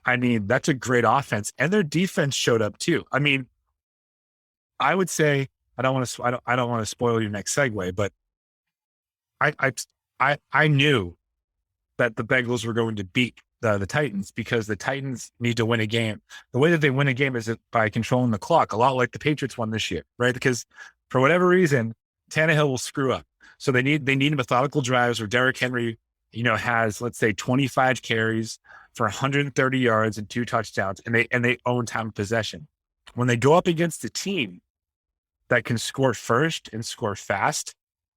Speaker 2: I mean, that's a great offense. And their defense showed up too. I mean, I would say, I don't want to spoil your next segue, but I knew that the Bengals were going to beat the Titans, because the Titans need to win a game. The way that they win a game is by controlling the clock, a lot like the Patriots won this year, right? Because for whatever reason, Tannehill will screw up. So they need methodical drives where Derrick Henry, has, let's say, 25 carries for 130 yards and 2 touchdowns, and they own time of possession. When they go up against a team that can score first and score fast,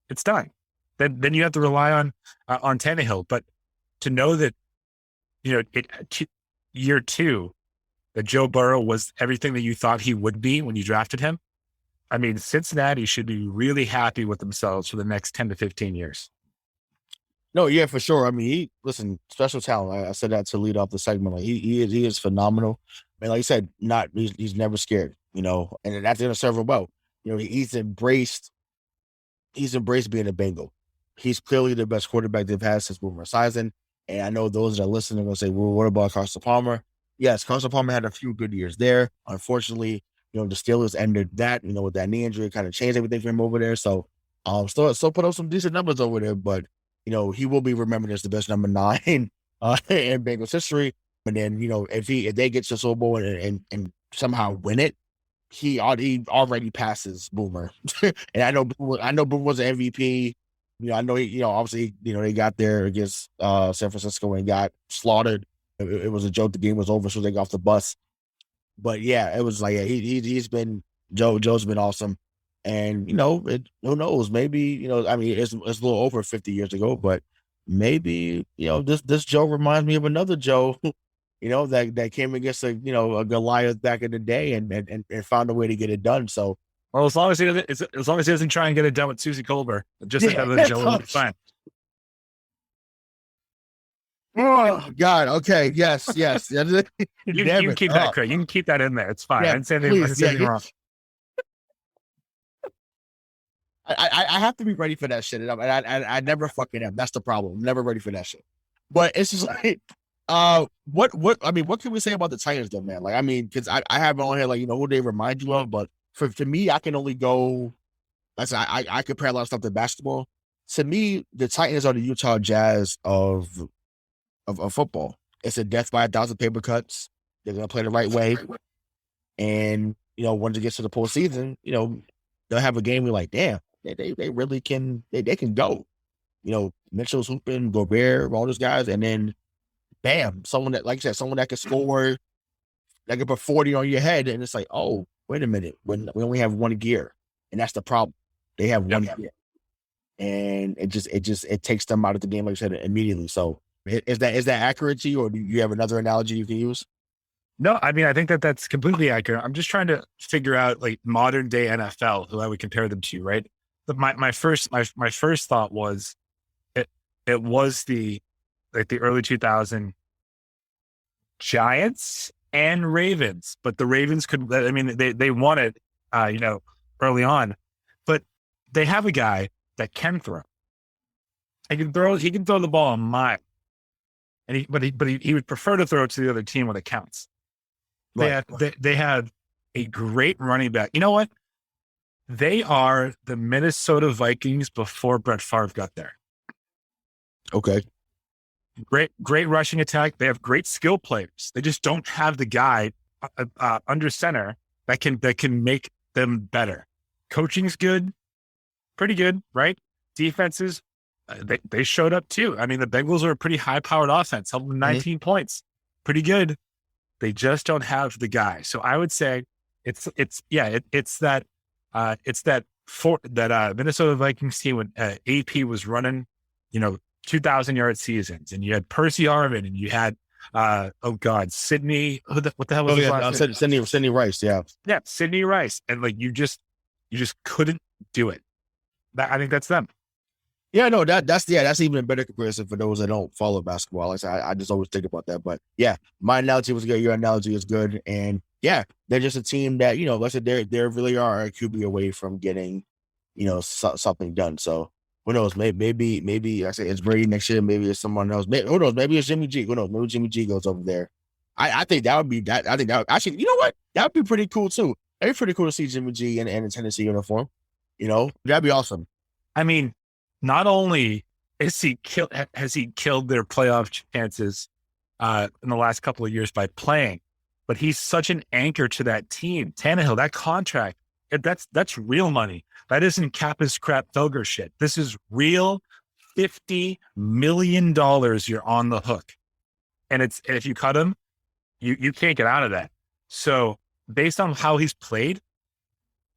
Speaker 2: it's done. Then you have to rely on Tannehill. But to know that, year 2, that Joe Burrow was everything that you thought he would be when you drafted him, I mean, Cincinnati should be really happy with themselves for the next 10 to 15 years.
Speaker 3: No, yeah, for sure. I mean, special talent. I said that to lead off the segment. He is phenomenal. I mean, like you said, he's never scared, and that's going to serve him well. He's embraced being a Bengal. He's clearly the best quarterback they've had since Boomer Esiason. And I know those that are listening are going to say, well, what about Carson Palmer? Yes, Carson Palmer had a few good years there. Unfortunately, the Steelers ended that, with that knee injury, kind of changed everything for him over there. So, still put up some decent numbers over there, but, he will be remembered as the best number 9 in Bengals history. And then, if they get to the Super Bowl and somehow win it, he already passes Boomer. And I know Boomer was an MVP. I know obviously, they got there against San Francisco and got slaughtered. It was a joke. The game was over, so they got off the bus. But yeah, it was like, he's been Joe's been awesome. And who knows? Maybe I mean, it's a little over 50 years ago, but maybe this Joe reminds me of another Joe, that came against a Goliath back in the day and found a way to get it done. So.
Speaker 2: Well, as long as he doesn't try and get it done with Susie Colbert, just another Joe will be fine.
Speaker 3: Oh God! Okay. Yes.
Speaker 2: You can keep that, Craig. You can keep that in there. It's fine.
Speaker 3: Yeah,
Speaker 2: I didn't say anything wrong.
Speaker 3: I have to be ready for that shit, and I never fucking am. That's the problem. I'm never ready for that shit. But it's just like, what can we say about the Titans though, man? Like, I mean, because I have on here who they remind you of, but for me, I can only go. I compare a lot of stuff to basketball. To me, the Titans are the Utah Jazz of football. It's a death by 1,000 paper cuts. They're gonna play the right way, and once it gets to the postseason, they'll have a game where like, damn, they really can. They can go. Mitchell's hooping, Gobert, all those guys, and then bam, someone that, like you said, someone that can score, that can put 40 on your head, and it's like, oh, wait a minute, when we only have one gear, and that's the problem. They have one gear, and it takes them out of the game, like I said, immediately. So is that accurate to you, or do you have another analogy you can use?
Speaker 2: No, I mean, I think that's completely accurate. I'm just trying to figure out like modern day NFL, who I would compare them to, right? But my first thought was it was the early 2000 Giants and Ravens, but the Ravens could, I mean, they won it, early on, but they have a guy that can throw. He can throw the ball a mile. And he would prefer to throw it to the other team when it counts. They had a great running back. You know what? They are the Minnesota Vikings before Brett Favre got there.
Speaker 3: Okay.
Speaker 2: Great rushing attack. They have great skill players. They just don't have the guy under center that can make them better. Coaching's good, pretty good, right? Defenses, they showed up too. I mean, the Bengals are a pretty high-powered offense, held them 19 points, pretty good. They just don't have the guy. So I would say it's that Minnesota Vikings team when AP was running, 2,000-yard seasons, and you had Percy Harvin, and you had Sidney. What the hell was his last name?
Speaker 3: Sidney Rice. Yeah,
Speaker 2: Sidney Rice, and like you just couldn't do it. I think that's them.
Speaker 3: Yeah, no, that's even a better comparison for those that don't follow basketball. Like I just always think about that. But yeah, my analogy was good. Your analogy is good, and yeah, they're just a team that let's say they really are a QB away from getting something done. So who knows? Maybe I say it's Brady next year. Maybe it's someone else. Who knows? Maybe it's Jimmy G. Who knows? Maybe Jimmy G goes over there. I think that would be that. I think that would, actually, you know what? That would be pretty cool too. It'd be pretty cool to see Jimmy G in a Tennessee uniform. That'd be awesome.
Speaker 2: I mean, not only has he killed their playoff chances in the last couple of years by playing, but he's such an anchor to that team. Tannehill, that contract, that's real money. That isn't Kappa's crap Felger shit. This is real $50 million you're on the hook. And if you cut him, you can't get out of that. So based on how he's played,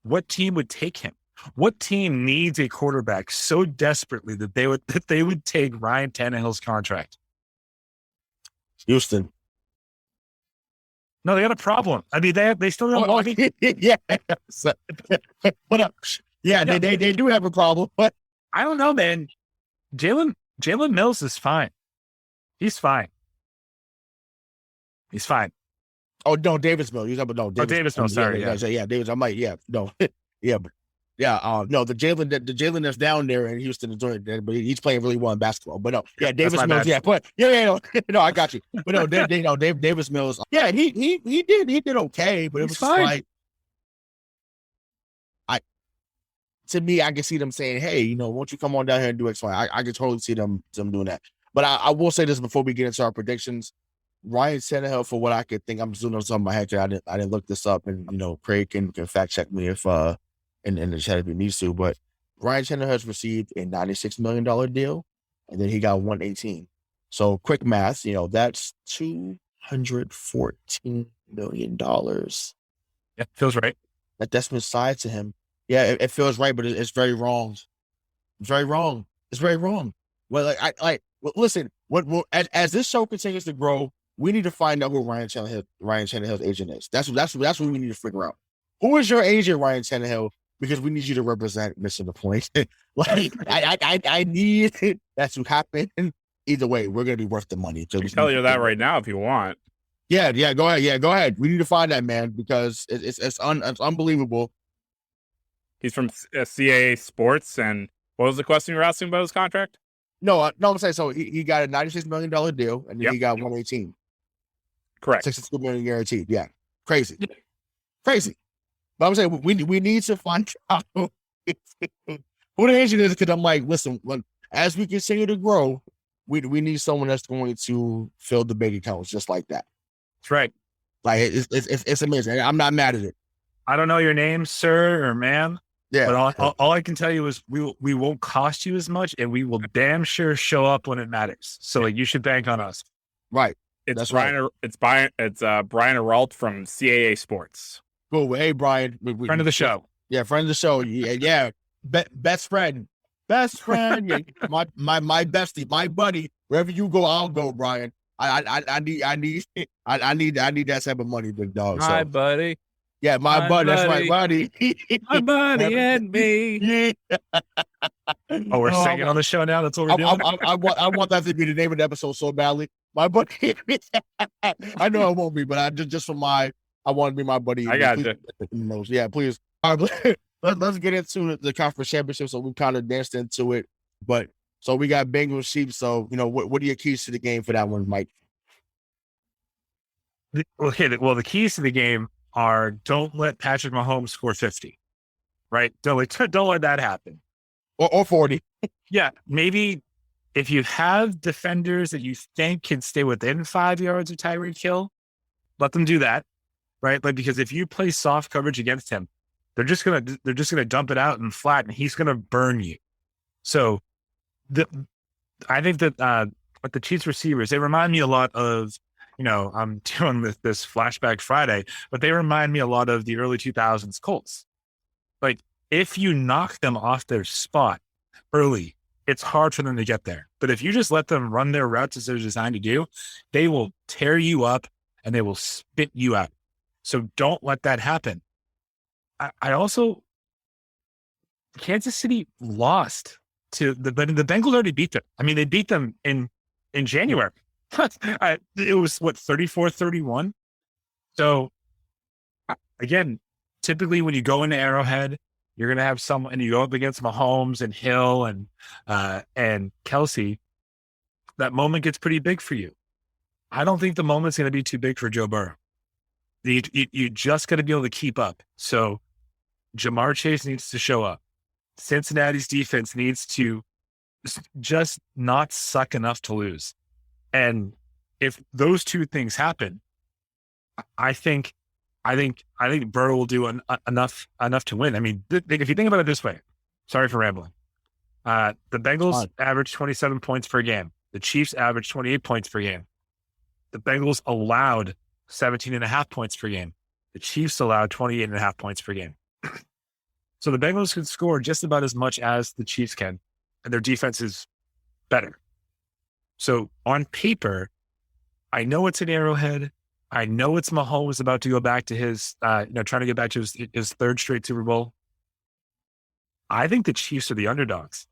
Speaker 2: what team would take him? What team needs a quarterback so desperately that they would take Ryan Tannehill's contract?
Speaker 3: Houston.
Speaker 2: No, they got a problem. I mean, they still don't.
Speaker 3: Yeah. What up? Yeah, they do have a problem, but
Speaker 2: I don't know, man. Jalen Mills is fine. He's fine.
Speaker 3: Oh no, Davis Mills.
Speaker 2: Davis Mills. Sorry,
Speaker 3: yeah, Davis. I might. Yeah, no, yeah, but. Yeah, no, the Jalen that's down there in Houston is doing it, but he's playing really well in basketball. But no, yeah, Davis Mills, yeah, but no, I got you. But no, Davis Mills, yeah, he did okay, but it was fine. To me, I can see them saying, hey, won't you come on down here and do X, Y? I can totally see them doing that. But I will say this before we get into our predictions. Ryan Tannehill, for what I could think, I'm just doing this on my head. I didn't look this up, and Craig can fact check me if in the chat if he needs to, but Ryan Tannehill has received a $96 million deal, and then he got $118. So quick math, that's $214 million.
Speaker 2: Yeah, feels right.
Speaker 3: That's been signed to him. Yeah, it feels right, but it's very wrong. It's very wrong. Well, listen. As this show continues to grow, we need to find out who Ryan Tannehill's agent is. That's what we need to figure out. Who is your agent, Ryan Tannehill? Because we need you to represent Missing the Point. I need that to happen. Either way, we're gonna be worth the money. So
Speaker 4: I can tell you that right now if you want.
Speaker 3: Yeah, go ahead. Yeah, go ahead. We need to find that man because it's unbelievable.
Speaker 4: He's from CAA Sports, and what was the question you were asking about his contract?
Speaker 3: No, I'm saying so. He got a $96 million deal, and then he got 118.
Speaker 4: Correct.
Speaker 3: $62 million guaranteed. Yeah, crazy. But I'm saying we need to find out who the agent is, because I'm like, listen, as we continue to grow, we need someone that's going to fill the bank accounts just like that.
Speaker 2: That's right.
Speaker 3: Like it's amazing. I'm not mad at it.
Speaker 2: I don't know your name, sir or ma'am.
Speaker 3: Yeah.
Speaker 2: But all I can tell you is we won't cost you as much, and we will damn sure show up when it matters. So you should bank on us.
Speaker 3: Right.
Speaker 4: It's Brian. Right. It's Brian Aralt from CAA Sports.
Speaker 3: Cool. Hey, Brian.
Speaker 2: Friend of the show.
Speaker 3: Yeah, friend of the show. Yeah. Best friend. Yeah. My bestie, my buddy. Wherever you go, I'll go, Brian. I need that type of money, big dog.
Speaker 4: My buddy.
Speaker 3: Yeah, my buddy. That's my buddy.
Speaker 4: My buddy and me.
Speaker 2: Oh, we're singing on the show now. That's what we're doing.
Speaker 3: I want that to be the name of the episode so badly. My buddy. I know it won't be, but I want to be my buddy.
Speaker 4: I got you.
Speaker 3: Yeah, please. All right, let's get into the conference championship. So we kind of danced into it, but so we got Bengals Chiefs. So what are your keys to the game for that one, Mike?
Speaker 2: Well, the keys to the game are don't let Patrick Mahomes score 50, right? Don't let that happen.
Speaker 3: Or 40.
Speaker 2: Yeah, maybe if you have defenders that you think can stay within 5 yards of Tyreek Hill, let them do that, right? Like, because if you play soft coverage against him, they're just gonna dump it out and flat, and he's gonna burn you. So, I think that with the Chiefs receivers, they remind me a lot of, I'm doing this flashback Friday, but they remind me a lot of the early 2000s Colts. Like, if you knock them off their spot early, it's hard for them to get there. But if you just let them run their routes as they're designed to do, they will tear you up and they will spit you out. So don't let that happen. I also, Kansas City lost to the Bengals already beat them. I mean, they beat them in January. It was 34-31. So again, typically when you go into Arrowhead, you're going to have someone, and you go up against Mahomes and Hill and Kelsey, that moment gets pretty big for you. I don't think the moment's going to be too big for Joe Burrow. You just got to be able to keep up. So Jamar Chase needs to show up. Cincinnati's defense needs to just not suck enough to lose. And if those two things happen, I think Burrow will do enough to win. I mean, if you think about it this way, sorry for rambling. The Bengals average 27 points per game. The Chiefs average 28 points per game. The Bengals allowed 17.5 points per game. The Chiefs allowed 28.5 points per game. So the Bengals can score just about as much as the Chiefs can, and their defense is better. So on paper, I know it's an Arrowhead. I know it's Mahomes about to go back to his, trying to get back to his third straight Super Bowl. I think the Chiefs are the underdogs.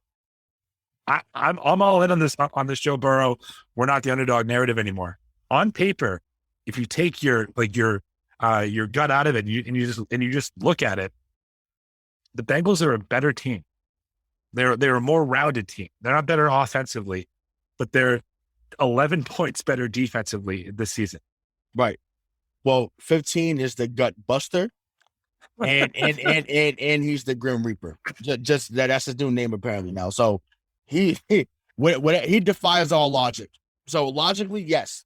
Speaker 2: I'm all in on this Joe Burrow. We're not the underdog narrative anymore. On paper, if you take your gut out of it and you just look at it, the Bengals are a better team. They're a more rounded team. They're not better offensively, but they're 11 points better defensively this season.
Speaker 3: Right. Well, 15 is the gut buster, and he's the Grim Reaper. Just that's his new name apparently now. So he defies all logic. So logically, yes,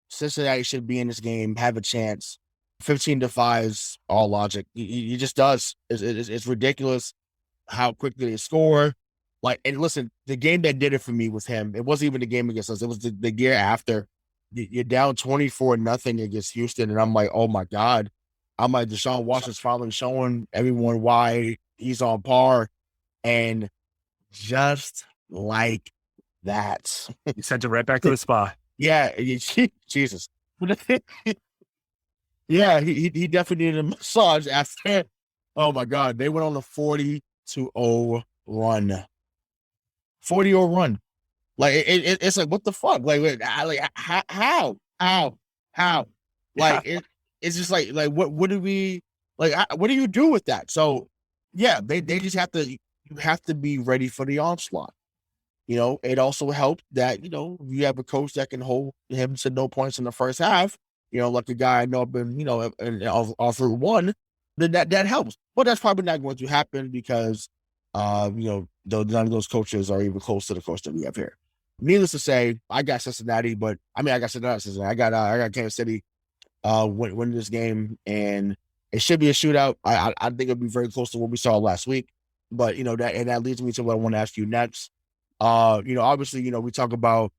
Speaker 3: Cincinnati should be in this game, have a chance. 15 defies all logic. He just does. It's ridiculous how quickly they score. Like, and listen, the game that did it for me was him. It wasn't even the game against us. It was the year after. You're down 24-0 against Houston, and I'm like, oh my God. I'm like, Deshaun Watson's finally showing everyone why he's on par. And just like that.
Speaker 2: You sent it right back to the spa.
Speaker 3: Yeah, Jesus. Yeah, he definitely needed a massage after. Oh my God, they went on a 40-0 run. 40-0 run. Like it's like, what the fuck? Like how? Like it's just like what do we like? What do you do with that? So yeah, they just have to. You have to be ready for the onslaught. It also helped that you have a coach that can hold him to no points in the first half. Like the guy I know up in all through one. Then that helps. But that's probably not going to happen because none of those coaches are even close to the coach that we have here. Needless to say, I got Cincinnati, but I got Cincinnati. I got Kansas City win this game, and it should be a shootout. I think it'll be very close to what we saw last week. But that leads me to what I want to ask you next. Obviously, we talk about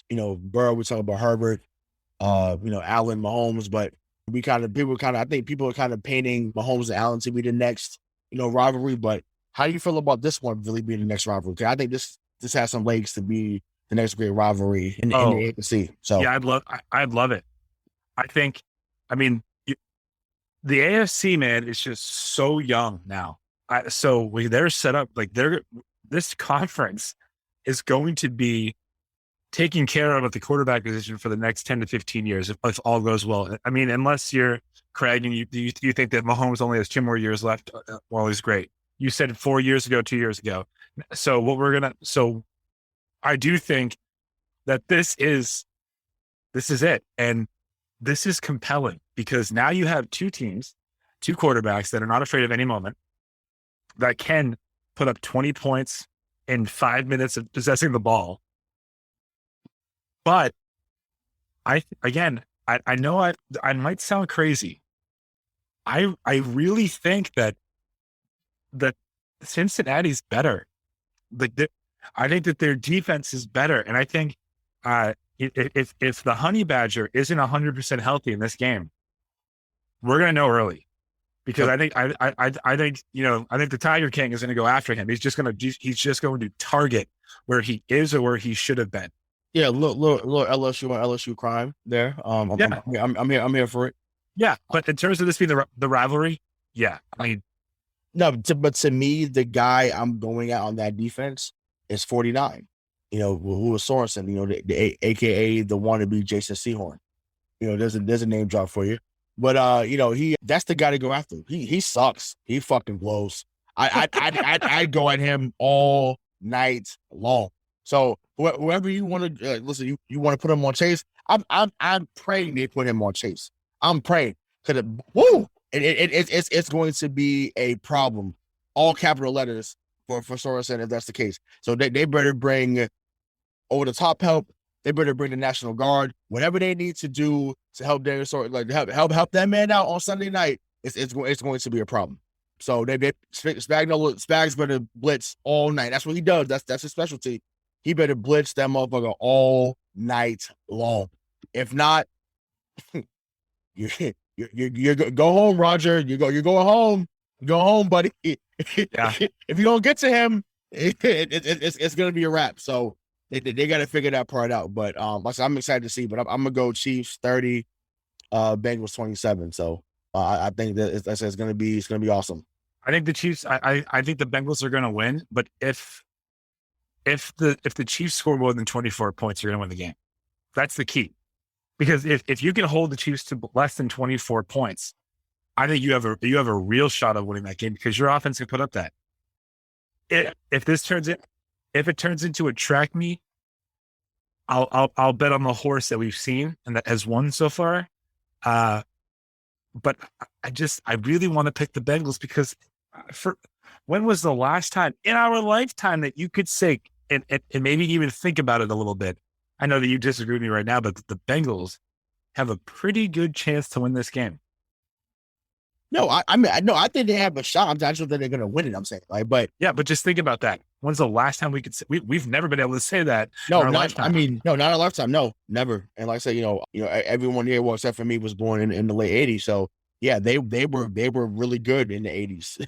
Speaker 3: Burrow, we talk about Herbert, Allen, Mahomes, but I think people are kind of painting Mahomes and Allen to be the next rivalry. But how do you feel about this one really being the next rivalry? Because I think this has some legs to be the next great rivalry in the AFC. So
Speaker 2: yeah, I'd love it. The AFC, man, is just so young now. They're set up like this conference is going to be taken care of at the quarterback position for the next 10 to 15 years if all goes well. I mean, unless you're Craig and you think that Mahomes only has 2 more years left, well, he's great. You said 4 years ago, 2 years ago. So I do think that this is it. And this is compelling because now you have 2 teams, 2 quarterbacks that are not afraid of any moment, that can put up 20 points in 5 minutes of possessing the ball. But I know I might sound crazy. I really think that Cincinnati's better. I think that their defense is better. And I think if the Honey Badger isn't 100% healthy in this game, we're going to know early. Because I think the Tiger King is going to go after him. He's just going to target where he is or where he should have been.
Speaker 3: Yeah, little LSU crime there. I'm here for it.
Speaker 2: Yeah, but in terms of this being the rivalry, yeah, I mean,
Speaker 3: no, but to me, the guy I'm going at on that defense is 49. Who was Sorensen? The AKA the wannabe Jason Sehorn. There's a name drop for you. But that's the guy to go after. He sucks. He fucking blows. I'd go at him all night long. So whoever you want to listen, you want to put him on Chase. I'm praying they put him on Chase. I'm praying because it's going to be a problem. All capital letters for Sorensen if that's the case. So they better bring over the top help. They better bring the National Guard. Whatever they need to do to help Daniel help that man out on Sunday night. It's going to be a problem. So Spags better blitz all night. That's what he does. That's his specialty. He better blitz that motherfucker all night long. If not, you go home, Roger. You're going home. Go home, buddy. Yeah. If you don't get to him, it's gonna be a wrap. So they got to figure that part out. But I'm excited to see. But I'm gonna go Chiefs 30, Bengals 27. So I think that it's gonna be awesome.
Speaker 2: I think the Chiefs. I think the Bengals are gonna win. But if the Chiefs score more than 24 points, you're gonna win the game. That's the key. Because if you can hold the Chiefs to less than 24 points, I think you have a real shot of winning that game because your offense can put up that. If it turns into a track meet, I'll bet on the horse that we've seen and that has won so far. But I really want to pick the Bengals because when was the last time in our lifetime that you could say and maybe even think about it a little bit? I know that you disagree with me right now, but the Bengals have a pretty good chance to win this game.
Speaker 3: No, I think they have a shot. I'm not sure that they're going to win it. I'm saying, but
Speaker 2: just think about that. When's the last time we could say we've never been able to say that?
Speaker 3: No, not a lifetime. No, never. And like I said, everyone here, well, except for me, was born in the late '80s. So yeah, they were really good in the '80s,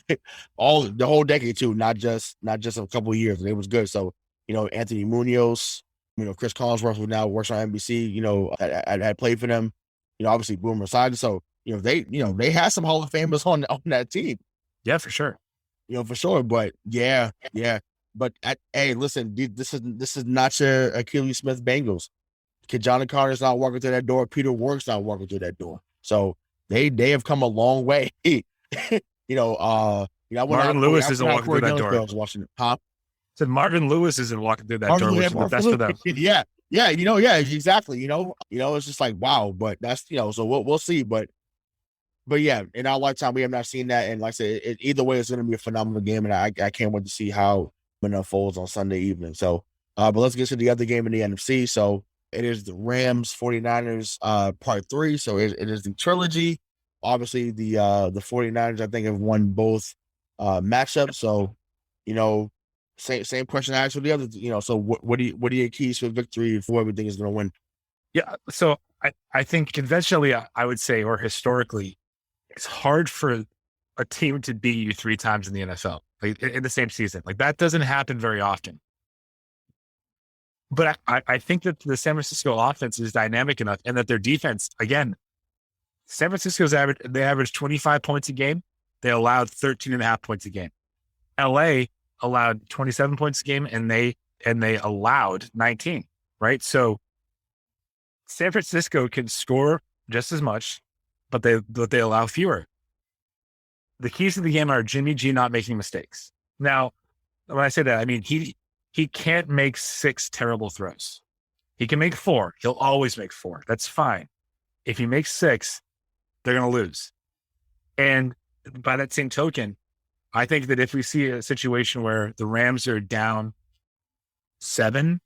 Speaker 3: the whole decade too, not just a couple of years. They was good. So Anthony Munoz, Chris Collinsworth, who now works on NBC, I had played for them. Obviously Boomer Esiason. So they had some Hall of Famers on that team.
Speaker 2: Yeah, for sure.
Speaker 3: For sure. But yeah. But hey, listen, this is not your Achilles Smith Bengals. Johnny Carter's not walking through that door. Peter Warrick's not walking through that door. So they have come a long way.
Speaker 2: Marvin Lewis isn't walking through that door.
Speaker 3: Washington, huh?
Speaker 2: Said Marvin Lewis isn't walking through that door, which is the best for them.
Speaker 3: Yeah, exactly. It's just like wow, but that's so we'll see. But yeah, in our lifetime, we have not seen that, and like I said, either way, it's going to be a phenomenal game, and I can't wait to see how it unfolds on Sunday evening. So, but let's get to the other game in the NFC. So it is the Rams 49ers part 3. So it is the trilogy. Obviously, the 49ers I think have won both matchups. So same question I asked for the other. So what are your keys for victory for everything is going to win?
Speaker 2: Yeah. So I think conventionally, I would say, or historically, it's hard for a team to beat you 3 times in the NFL, like in the same season. Like that doesn't happen very often. But I think that the San Francisco offense is dynamic enough and that their defense, again, San Francisco's averaged 25 points a game. They allowed 13.5 points a game. LA allowed 27 points a game and they allowed 19, right? So San Francisco can score just as much, but they allow fewer. The keys to the game are Jimmy G not making mistakes. Now, when I say that, I mean he can't make 6 terrible throws. He can make 4. He'll always make 4. That's fine. If he makes 6, they're going to lose. And by that same token, I think that if we see a situation where the Rams are down 7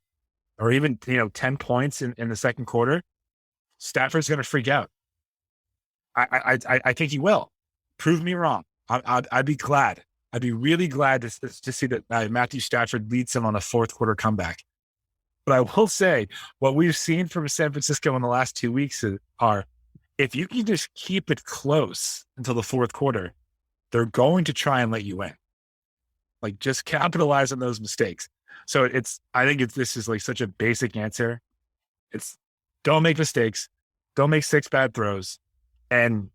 Speaker 2: or even 10 points in the second quarter, Stafford's going to freak out. I think he will. Prove me wrong. I'd be glad. I'd be really glad to see that Matthew Stafford leads him on a fourth quarter comeback. But I will say what we've seen from San Francisco in the last 2 weeks are if you can just keep it close until the fourth quarter, they're going to try and let you in. Like, just capitalize on those mistakes. So I think this is like such a basic answer. It's don't make mistakes, don't make 6 bad throws, and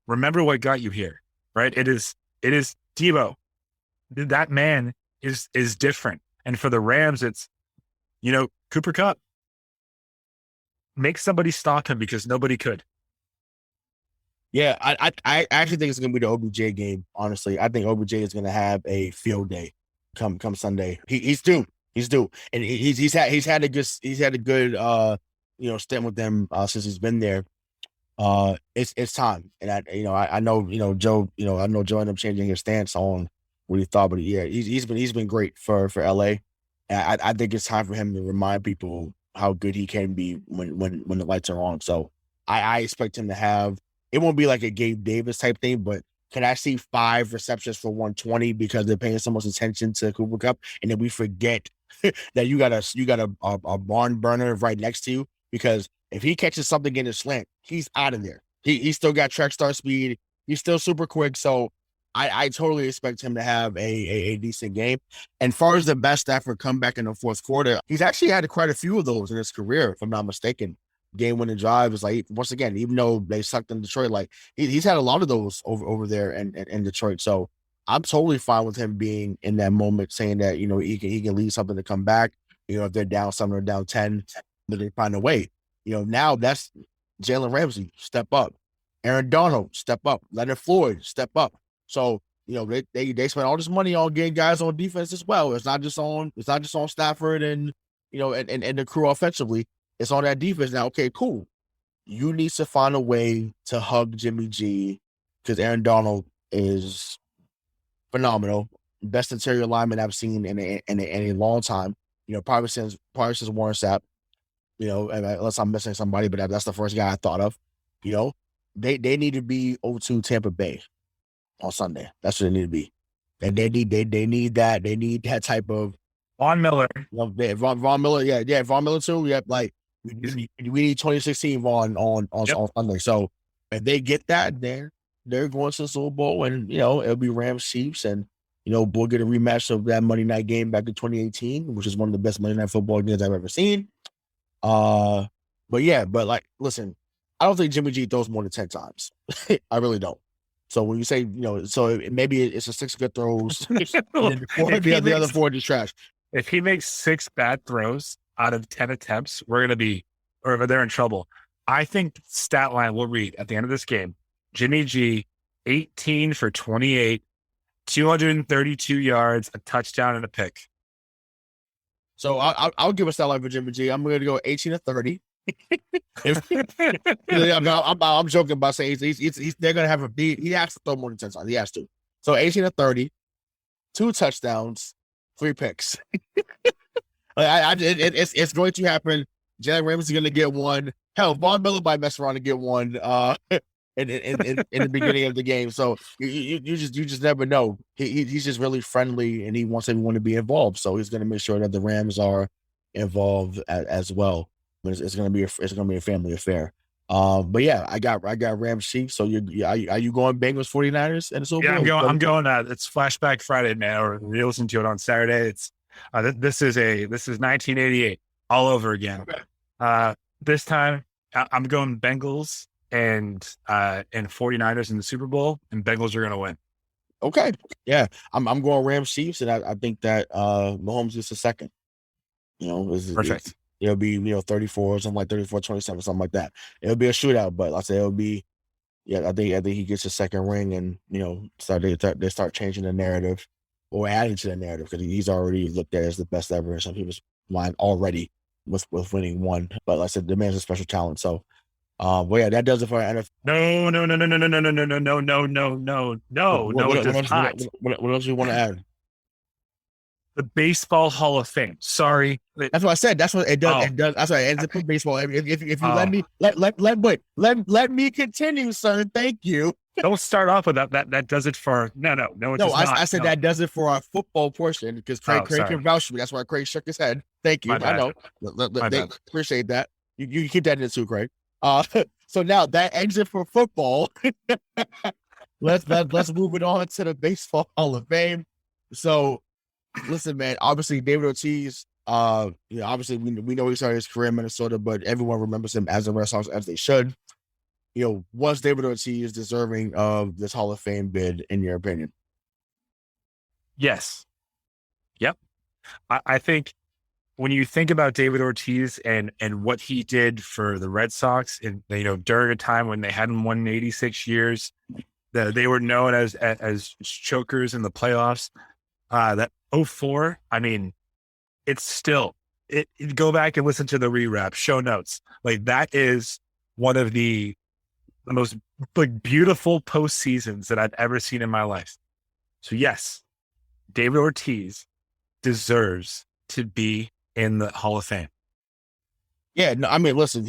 Speaker 2: remember what got you here, right? It is Deebo. That man is different. And for the Rams, it's, Cooper Kupp. Make somebody stop him because nobody could.
Speaker 3: Yeah, I actually think it's going to be the OBJ game, honestly. I think OBJ is going to have a field day come Sunday. He's due. And he's had a good stint with them since he's been there. It's time. And I know Joe ended up changing his stance on what he thought, but yeah, he's been great for LA. And I think it's time for him to remind people how good he can be when the lights are on. So I expect him to have, it won't be like a Gabe Davis type thing, but can I see 5 receptions for 120 because they're paying so much attention to Cooper Kupp, and then we forget that you got a barn burner right next to you, because if he catches something in a slant, he's out of there. He's still got track star speed. He's still super quick. So I totally expect him to have a decent game. And far as the best Stafford comeback in the fourth quarter, he's actually had quite a few of those in his career, if I'm not mistaken. Game-winning drive is like, once again, even though they sucked in Detroit, like he's had a lot of those over there in Detroit. So I'm totally fine with him being in that moment, saying that he can lead something to come back. If they're down 7 or down 10, but they find a way. Now that's Jalen Ramsey, step up. Aaron Donald, step up. Leonard Floyd, step up. So they spent all this money on getting guys on defense as well. It's not just on Stafford and the crew offensively. It's on that defense now. Okay, cool. You need to find a way to hug Jimmy G, because Aaron Donald is phenomenal. Best interior lineman I've seen in a long time. Probably since Warren Sapp. Unless I'm missing somebody, but that's the first guy I thought of. They need to be 0-2 Tampa Bay on Sunday. That's what they need to be. And they need that. They need that type of
Speaker 2: Von Miller.
Speaker 3: Von Miller. Yeah. Von Miller too. Yeah. Like we need 2016 Von on Sunday. So if they get that, they're going to the Super Bowl, and it'll be Rams Chiefs, and we'll get a rematch of that Monday night game back in 2018, which is one of the best Monday night football games I've ever seen. But like, listen, I don't think Jimmy G throws more than 10 times. I really don't. So when you say, so maybe it's a 6 good throws, and then the other 4 just trash.
Speaker 2: If he makes 6 bad throws out of 10 attempts, they're in trouble. I think stat line will read at the end of this game, Jimmy G, 18 for 28, 232 yards, a touchdown, and a pick.
Speaker 3: So I'll give a stat line for Jimmy G. I'm going to go 18 to 30. I'm joking about saying they're going to have a beat. He has to throw more than 10 times. He has to. So 18 to 30, 2 touchdowns, 3 picks. It's going to happen. Jalen Ramsey is going to get one. Hell, Von Miller might mess around and get one in the beginning of the game. So you just never know. He's just really friendly, and he wants everyone to be involved. So he's going to make sure that the Rams are involved as well. But it's going to be a family affair. But yeah, I got Rams Chiefs. So are you going Bengals 49ers in the Super Bowl?
Speaker 2: Yeah, I'm going. It's Flashback Friday, man. Or you listen to it on Saturday. It's this is 1988 all over again. Okay. This time I'm going Bengals and 49ers in the Super Bowl, and Bengals are going to win.
Speaker 3: Okay. Yeah. I'm going Rams Chiefs, and I think that Mahomes is the second.
Speaker 2: Perfect.
Speaker 3: It'll be, 34, something like 34-27, something like that. It'll be a shootout, but like I said, it'll be, I think he gets a second ring, and they start changing the narrative or adding to the narrative, because he's already looked at as the best ever in some people's mind already with winning one. But like I said, the man's a special talent. So, well, yeah, that does it for our NFL.
Speaker 2: No. It does not.
Speaker 3: What else do you want to add?
Speaker 2: The Baseball Hall of Fame. Sorry.
Speaker 3: That's what I said. That's what it does.
Speaker 2: Oh.
Speaker 3: It does. That's what it ends up with baseball. If you let me continue, sir. Thank you.
Speaker 2: Don't start off with that. That does it for no. It does not.
Speaker 3: I said that does it for our football portion, because Craig can vouch for me. That's why Craig shook his head. Thank you. I know. They appreciate that. You keep that in too, Craig. So now that exit for football. let's move it on to the Baseball Hall of Fame. So, listen, man. Obviously, David Ortiz. Obviously we know he started his career in Minnesota, but everyone remembers him as a Red Sox, as they should. Was David Ortiz deserving of this Hall of Fame bid, in your opinion?
Speaker 2: Yes. Yep. I think when you think about David Ortiz and what he did for the Red Sox, and during a time when they hadn't won in 86 years, they were known as chokers in the playoffs. That 2004, I mean, it's still go back and listen to the rewrap, show notes. Like, that is one of the most beautiful postseasons that I've ever seen in my life. So yes, David Ortiz deserves to be in the Hall of Fame.
Speaker 3: Yeah, no, I mean, listen,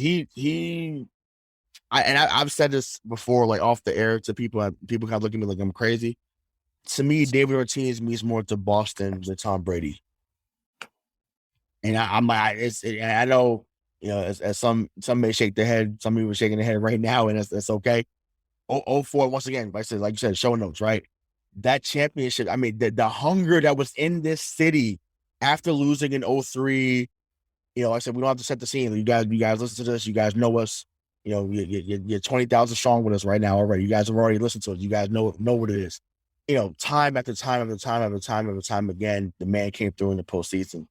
Speaker 3: I've said this before, like off the air to people. People kind of look at me like I'm crazy. To me, David Ortiz means more to Boston than Tom Brady. And I'm like, I know, as some may shake their head, some people are shaking their head right now, and that's okay. 04, once again, like you said, show notes, right? That championship, I mean, the hunger that was in this city after losing in 03, like I said, we don't have to set the scene. You guys listen to this. You guys know us. You're 20,000 strong with us right now already. You guys have already listened to it. You guys know what it is. Time after time again, the man came through in the postseason.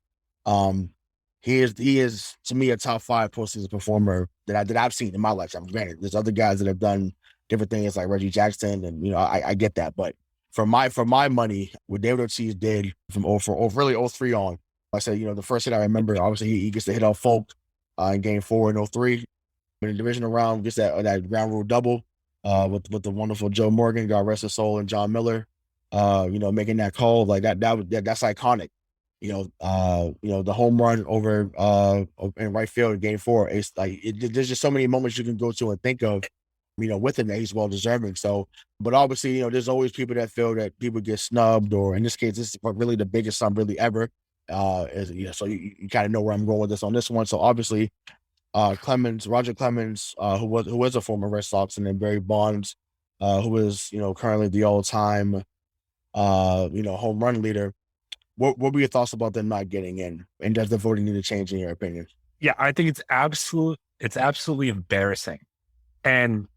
Speaker 3: He is to me a top 5 postseason performer that I've seen in my lifetime. Granted, there's other guys that have done different things like Reggie Jackson, and I get that, but for my money, what David Ortiz did from 03 on, like I said, the first hit I remember, obviously he gets the hit off Folk in Game 4 in 03 in the divisional round, gets that ground rule double with the wonderful Joe Morgan, God rest his soul, and John Miller, making that call like that's iconic. The home run over in right field in Game 4. It's like there's just so many moments you can go to and think of, with him, that he's well deserving. So, but obviously, there's always people that feel that people get snubbed, or in this case, this is really the biggest sum really ever. So you kind of know where I'm going with this on this one. So obviously, Roger Clemens, who was a former Red Sox, and then Barry Bonds, who is currently the all-time home run leader. What were your thoughts about them not getting in? And does the voting need to change, in your opinion?
Speaker 2: Yeah, I think it's absolutely embarrassing. And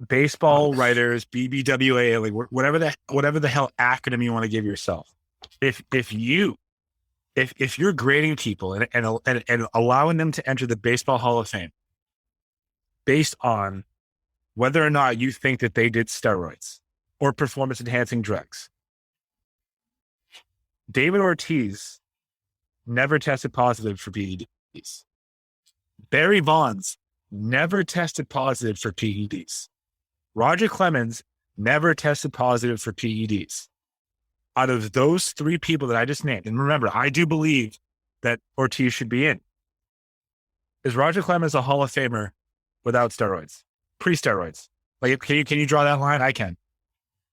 Speaker 2: baseball writers, BBWA, like whatever the hell acronym you want to give yourself. If you're grading people and allowing them to enter the Baseball Hall of Fame based on whether or not you think that they did steroids or performance enhancing drugs, David Ortiz never tested positive for PEDs. Barry Bonds never tested positive for PEDs. Roger Clemens never tested positive for PEDs. Out of those 3 people that I just named, and remember, I do believe that Ortiz should be in, is Roger Clemens a Hall of Famer without steroids, pre-steroids? Like, can you draw that line? I can.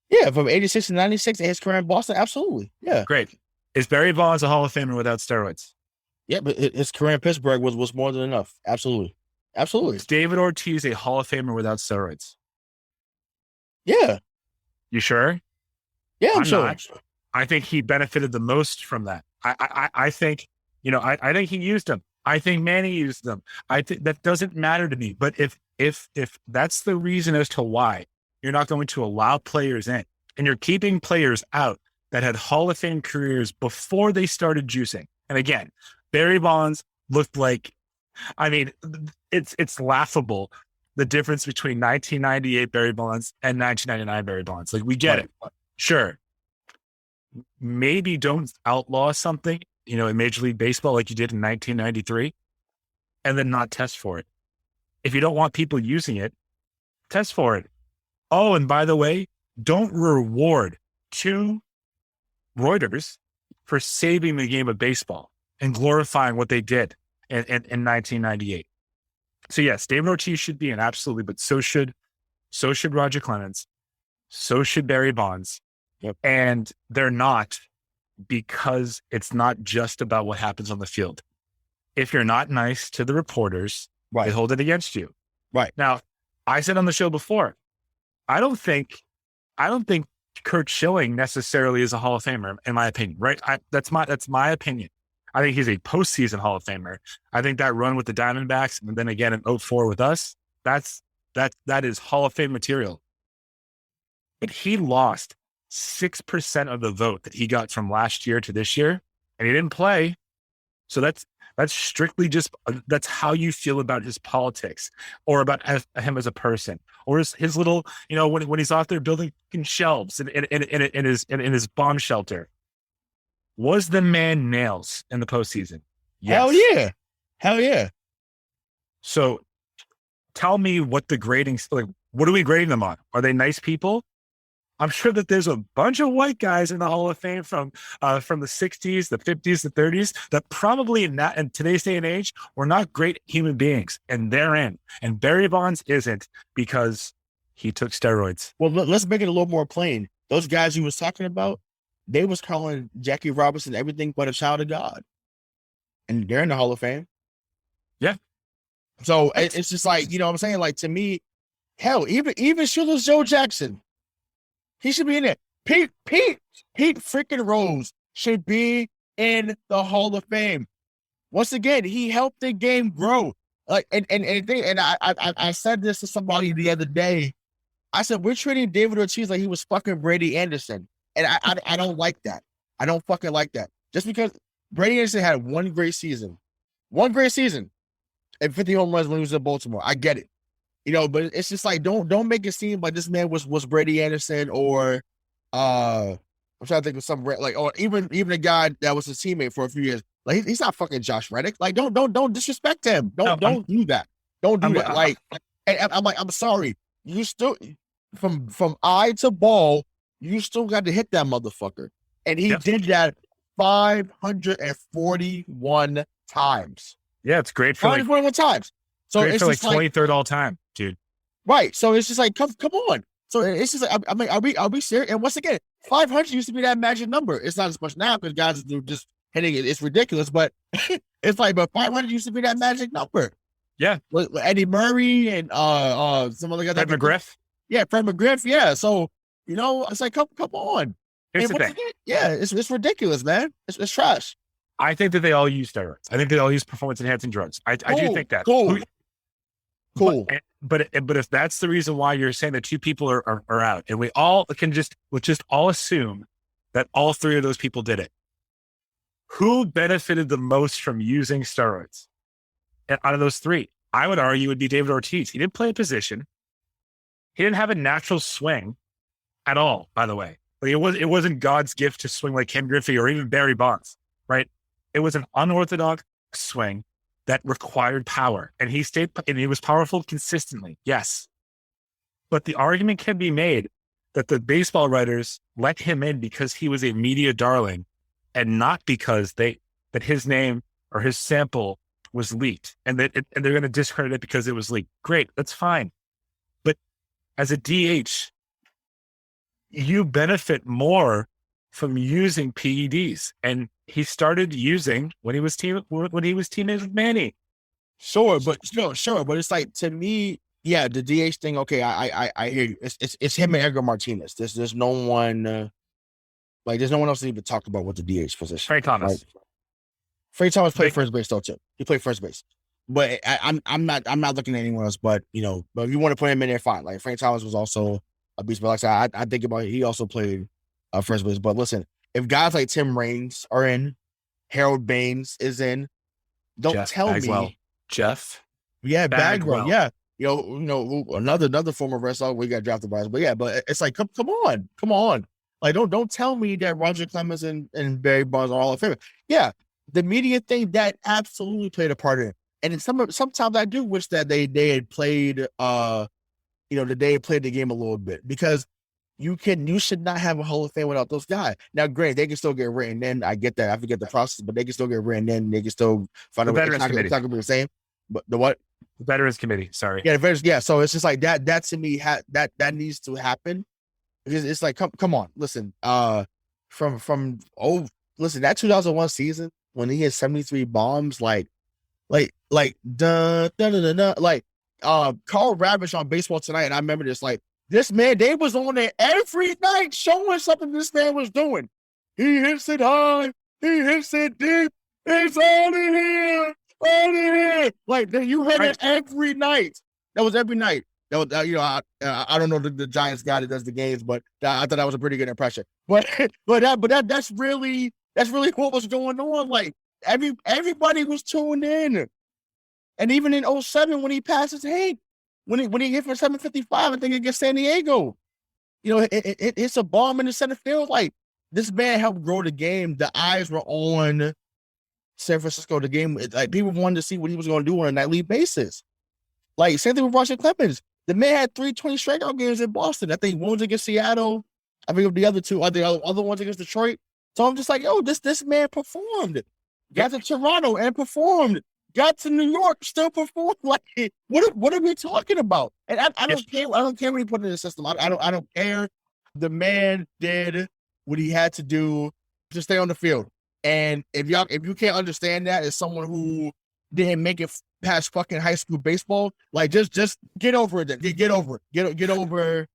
Speaker 3: Yeah, from 86 to 96 in his career in Boston, absolutely. Yeah.
Speaker 2: Great. Is Barry Bonds a Hall of Famer without steroids?
Speaker 3: Yeah, but his career in Pittsburgh was more than enough. Absolutely. Absolutely.
Speaker 2: Is David Ortiz a Hall of Famer without steroids?
Speaker 3: Yeah.
Speaker 2: You sure?
Speaker 3: Yeah, I'm sure.
Speaker 2: Not. I think he benefited the most from that. I think, I think he used them. I think Manny used them. I think that doesn't matter to me. But if that's the reason as to why you're not going to allow players in, and you're keeping players out that had Hall of Fame careers before they started juicing. And again, Barry Bonds looked like, I mean, it's laughable, the difference between 1998 Barry Bonds and 1999 Barry Bonds. Like, we get it. Sure. Maybe don't outlaw something, in Major League Baseball like you did in 1993, and then not test for it. If you don't want people using it, test for it. Oh, and by the way, don't reward two Reuters for saving the game of baseball and glorifying what they did in 1998. So yes, David Ortiz should be in, absolutely, but so should Roger Clemens, so should Barry Bonds.
Speaker 3: Yep.
Speaker 2: And they're not, because it's not just about what happens on the field. If you're not nice to the reporters,
Speaker 3: right,
Speaker 2: they hold it against you.
Speaker 3: Right.
Speaker 2: Now, I said on the show before, I don't think Curt Schilling necessarily is a Hall of Famer, in my opinion, right? That's my opinion. I think he's a postseason Hall of Famer. I think that run with the Diamondbacks, and then again in 2004 with us, that is Hall of Fame material. But he lost 6% of the vote that he got from last year to this year, and he didn't play. So that's strictly just, that's how you feel about his politics, or about him as a person, or his little, when he's out there building shelves in his bomb shelter. Was the man nails in the postseason? Yes.
Speaker 3: Hell yeah.
Speaker 2: So tell me what the grading, like, what are we grading them on? Are they nice people? I'm sure that there's a bunch of white guys in the Hall of Fame from the 60s, the 50s, the 30s that probably in today's day and age were not great human beings, and they're in. And Barry Bonds isn't, because he took steroids.
Speaker 3: Well, let's make it a little more plain. Those guys you was talking about, they was calling Jackie Robinson everything but a child of God, and they're in the Hall of Fame.
Speaker 2: Yeah.
Speaker 3: So it's just like, what I'm saying? Like, to me, hell, even Shooter's Joe Jackson, he should be in there. Pete freaking Rose should be in the Hall of Fame. Once again, he helped the game grow. Like, and I said this to somebody the other day. I said, we're treating David Ortiz like he was fucking Brady Anderson. And I don't like that. I don't fucking like that. Just because Brady Anderson had one great season, and 50 home runs when he was in Baltimore. I get it. But it's just like, don't make it seem like this man was Brady Anderson, or I'm trying to think of some, like, or even a guy that was his teammate for a few years. Like, he's not fucking Josh Reddick. Like, don't disrespect him. Don't do that. Don't do that. Like, and I'm like, I'm sorry. You still, from eye to ball, you still got to hit that motherfucker. And he did that 541 times.
Speaker 2: Yeah, it's great for
Speaker 3: 541 times. So
Speaker 2: great
Speaker 3: it's
Speaker 2: for
Speaker 3: just
Speaker 2: 23rd all time, dude.
Speaker 3: Right. So it's just like, come on. So it's just like, I mean, are we serious? And once again, 500 used to be that magic number. It's not as much now because guys are just hitting it. It's ridiculous, but it's like, but 500 used to be that magic number.
Speaker 2: Yeah.
Speaker 3: With Eddie Murray and some other guy.
Speaker 2: Fred McGriff.
Speaker 3: Yeah, Fred McGriff. Yeah. So, it's like, come on.
Speaker 2: Here's the thing.
Speaker 3: Again, yeah, it's ridiculous, man. It's trash.
Speaker 2: I think that they all use steroids. I think they all use performance-enhancing drugs. I do think that.
Speaker 3: Cool.
Speaker 2: But if that's the reason why you're saying that two people are out, and we'll just all assume that all three of those people did it, who benefited the most from using steroids? And out of those three, I would argue would be David Ortiz. He didn't play a position. He didn't have a natural swing at all, by the way. Like, it wasn't God's gift to swing like Ken Griffey or even Barry Bonds, right? It was an unorthodox swing that required power, and he was powerful consistently. Yes. But the argument can be made that the baseball writers let him in because he was a media darling, and not because that his name or his sample was leaked, and they're going to discredit it because it was leaked. Great. That's fine. But as a DH, you benefit more from using PEDs, and he started using when he was teammates with Manny.
Speaker 3: Sure, but it's like, to me, yeah, the DH thing. Okay, I hear you. It's him and Edgar Martinez. There's no one there's no one else to even talk about with the DH position.
Speaker 2: Frank Thomas.
Speaker 3: Right? Frank Thomas played first base though too. He played first base, but I'm not looking at anyone else. But but if you want to put him in there, fine. Like, Frank Thomas was also a beast, but like I said, I think about it, he also played first base. But listen, if guys like Tim Raines are in, Harold Baines is in, Don't
Speaker 2: Jeff
Speaker 3: tell
Speaker 2: Bagwell.
Speaker 3: me.
Speaker 2: Jeff.
Speaker 3: Yeah, Bagwell.
Speaker 2: Bagwell.
Speaker 3: Yeah. Another former wrestler we got drafted by. But yeah, but it's like, come on. Like, don't tell me that Roger Clemens and Barry Bonds are all of Fame. Yeah, the media thing that absolutely played a part in it. And sometimes I do wish that they had played that they had played the game a little bit, because you should not have a Hall of Fame without those guys. Now, great, they can still get written in. I get that. I forget the process, but they can still get written in. They can still find a way. It's not going to be the same. But the what?
Speaker 2: The Veterans Committee. Sorry.
Speaker 3: Yeah, the Veterans. Yeah. So it's just like that. That to me, that needs to happen. Because it's like, come on, listen. Listen, that 2001 season when he had 73 bombs, like Carl Ravish on Baseball Tonight, and I remember this, like, this man, they was on there every night showing something this man was doing. He hits it high, he hits it deep, it's on in here. Like, you heard it every night. That was every night. That was, I don't know the Giants guy that does the games, but I thought that was a pretty good impression. But that's really what was going on. Like, everybody was tuned in. And even in 07, when he passes Hank, when he hit for 755, I think against San Diego, it's a bomb in the center field. Like, this man helped grow the game. The eyes were on San Francisco. The game, like, people wanted to see what he was going to do on a nightly basis. Like, same thing with Roger Clemens. The man had 320 strikeout games in Boston. I think one was against Seattle. I think the other two are the other ones against Detroit. So I'm just like, this man performed. Got to Toronto and performed. Got to New York, still performed. Like, what are we talking about? And I don't care. I don't care what he put in the system. I don't care. The man did what he had to do to stay on the field. And if you can't understand that as someone who didn't make it past fucking high school baseball, like, just get over it. Then get over it. Get over.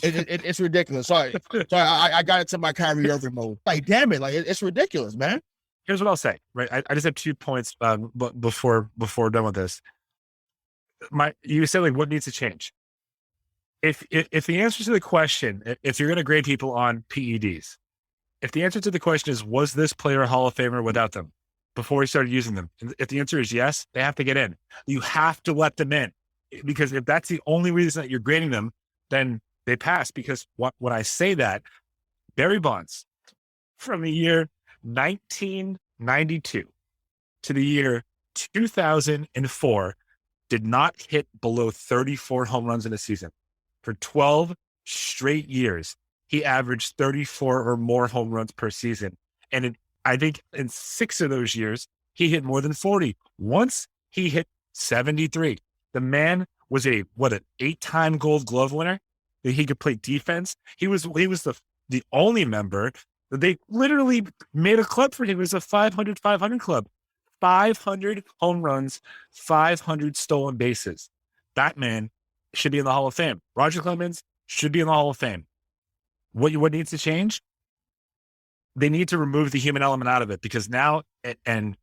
Speaker 3: It's ridiculous. Sorry. I got into my Kyrie Irving mode. Like, damn it. Like, it's ridiculous, man.
Speaker 2: Here's what I'll say. Right. I just have 2 points. Before we're done with this, you said, like, what needs to change? If the answer to the question, if you're going to grade people on PEDs, if the answer to the question is, was this player a Hall of Famer without them before he started using them? If the answer is yes, they have to get in. You have to let them in, because if that's the only reason that you're grading them, then they pass. Because when I say that, Barry Bonds, from the year 1992 to the year 2004, did not hit below 34 home runs in a season. For 12 straight years, he averaged 34 or more home runs per season. And I think in 6 of those years, he hit more than 40. Once he hit 73. The man was an 8-time Gold Glove winner. He could play defense. He was the only member that they literally made a club for him. It was a 500 club. 500 home runs, 500 stolen bases. That man should be in the Hall of Fame. Roger Clemens should be in the Hall of Fame. What needs to change? They need to remove the human element out of it, because now, and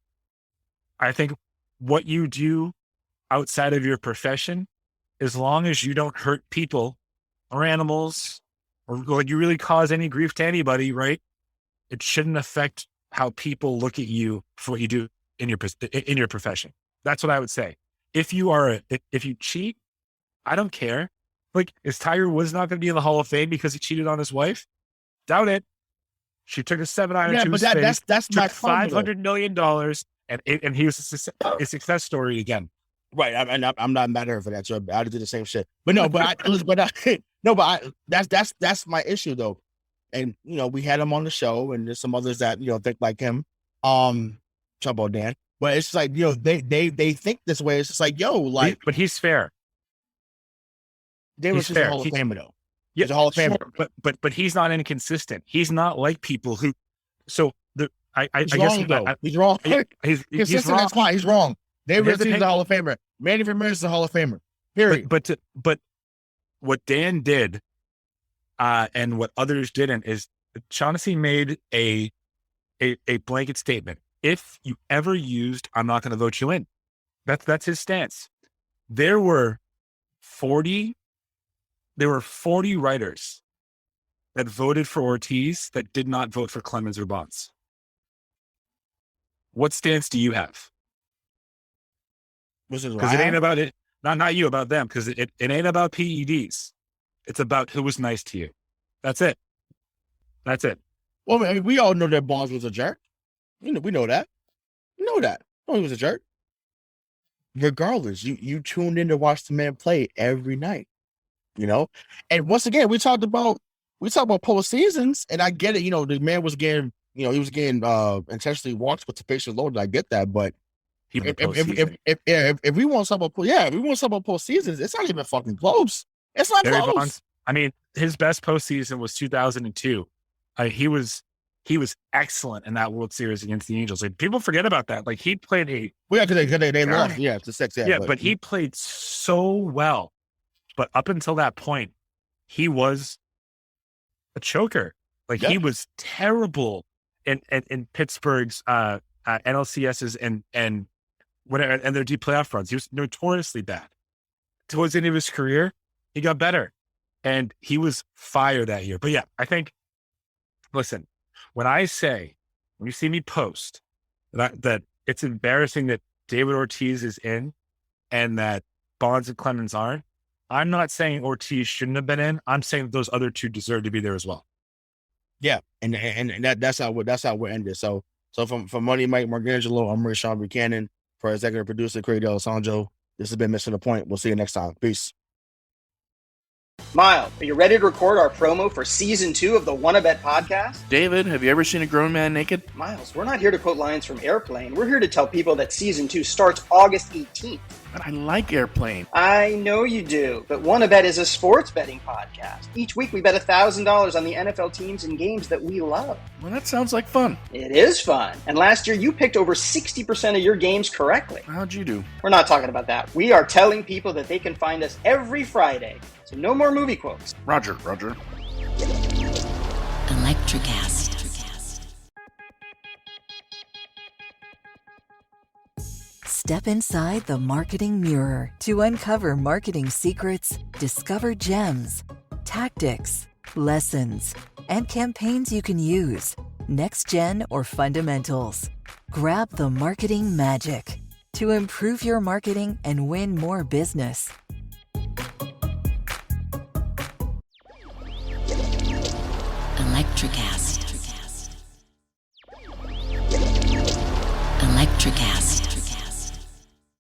Speaker 2: I think what you do outside of your profession, as long as you don't hurt people or animals, or like you really cause any grief to anybody, right? It shouldn't affect how people look at you for what you do in your profession. That's what I would say. If you cheat, I don't care. Like, is Tiger Woods not going to be in the Hall of Fame because he cheated on his wife? Doubt it. She took a 7-iron to his face.
Speaker 3: That's my
Speaker 2: $500 million, and he was a success story again.
Speaker 3: Right. I'm not mad at her for that. So I did the same shit. But no, that's my issue though. And we had him on the show, and there's some others that think like him. Chumbo Dan. But it's just like, they think this way. It's just like,
Speaker 2: but he's fair.
Speaker 3: They was just a Hall of Famer though.
Speaker 2: Yeah,
Speaker 3: he's a Hall of Famer.
Speaker 2: Sure, but he's not inconsistent. He's not like people who. So I
Speaker 3: guess he's wrong.
Speaker 2: He's wrong.
Speaker 3: That's fine. He's wrong. David Ortiz is a Hall of Famer. Manny Ramirez is a Hall of Famer. Period.
Speaker 2: But what Dan did, and what others didn't, is Shaughnessy made a blanket statement. If you ever used, I'm not going to vote you in. That's his stance. There were 40 writers that voted for Ortiz that did not vote for Clemens or Bonds. What stance do you have? Because it ain't about it. Not you, about them. Because it ain't about PEDs. It's about who was nice to you. That's it.
Speaker 3: Well, I mean, we all know that Bonds was a jerk. We know that. We know that. Oh, he was a jerk. Regardless, you tuned in to watch the man play every night. And once again, we talk about postseasons, and I get it. The man was getting, he was getting intentionally walked with the patient loaded. I get that, but if we want something about postseasons, it's not even fucking close. It's not
Speaker 2: Barry
Speaker 3: close.
Speaker 2: Bonds, I mean, his best postseason was 2002. He was excellent in that World Series against the Angels. Like, people forget about that. Like, he played they
Speaker 3: lost. Yeah, it's a 6.
Speaker 2: But he played so well. But up until that point, he was a choker. Like, he was terrible in Pittsburgh's NLCSs and whatever, and their deep playoff runs. He was notoriously bad. Towards the end of his career, he got better, and he was fire that year. But yeah, I think. Listen, when you see me post that it's embarrassing that David Ortiz is in and that Bonds and Clemens aren't, I'm not saying Ortiz shouldn't have been in. I'm saying that those other two deserve to be there as well.
Speaker 3: Yeah, and that's how we're ended. So from Money Mike Margangelo, I'm Rayshawn Buchanan. For executive producer Craig D'Alessandro, this has been Missing the Point. We'll see you next time. Peace.
Speaker 5: Miles, are you ready to record our promo for Season 2 of the Wanna Bet podcast?
Speaker 6: David, have you ever seen a grown man naked?
Speaker 5: Miles, we're not here to quote lines from Airplane. We're here to tell people that Season 2 starts August 18th.
Speaker 6: But I like Airplane.
Speaker 5: I know you do, but Wanna Bet is a sports betting podcast. Each week we bet $1,000 on the NFL teams and games that we love.
Speaker 6: Well, that sounds like fun.
Speaker 5: It is fun. And last year you picked over 60% of your games correctly.
Speaker 6: How'd you do?
Speaker 5: We're not talking about that. We are telling people that they can find us every Friday. So no more movie quotes.
Speaker 6: Roger.
Speaker 7: Electricast. Step inside the marketing mirror to uncover marketing secrets, discover gems, tactics, lessons, and campaigns you can use, next gen or fundamentals. Grab the marketing magic to improve your marketing and win more business. Electricast.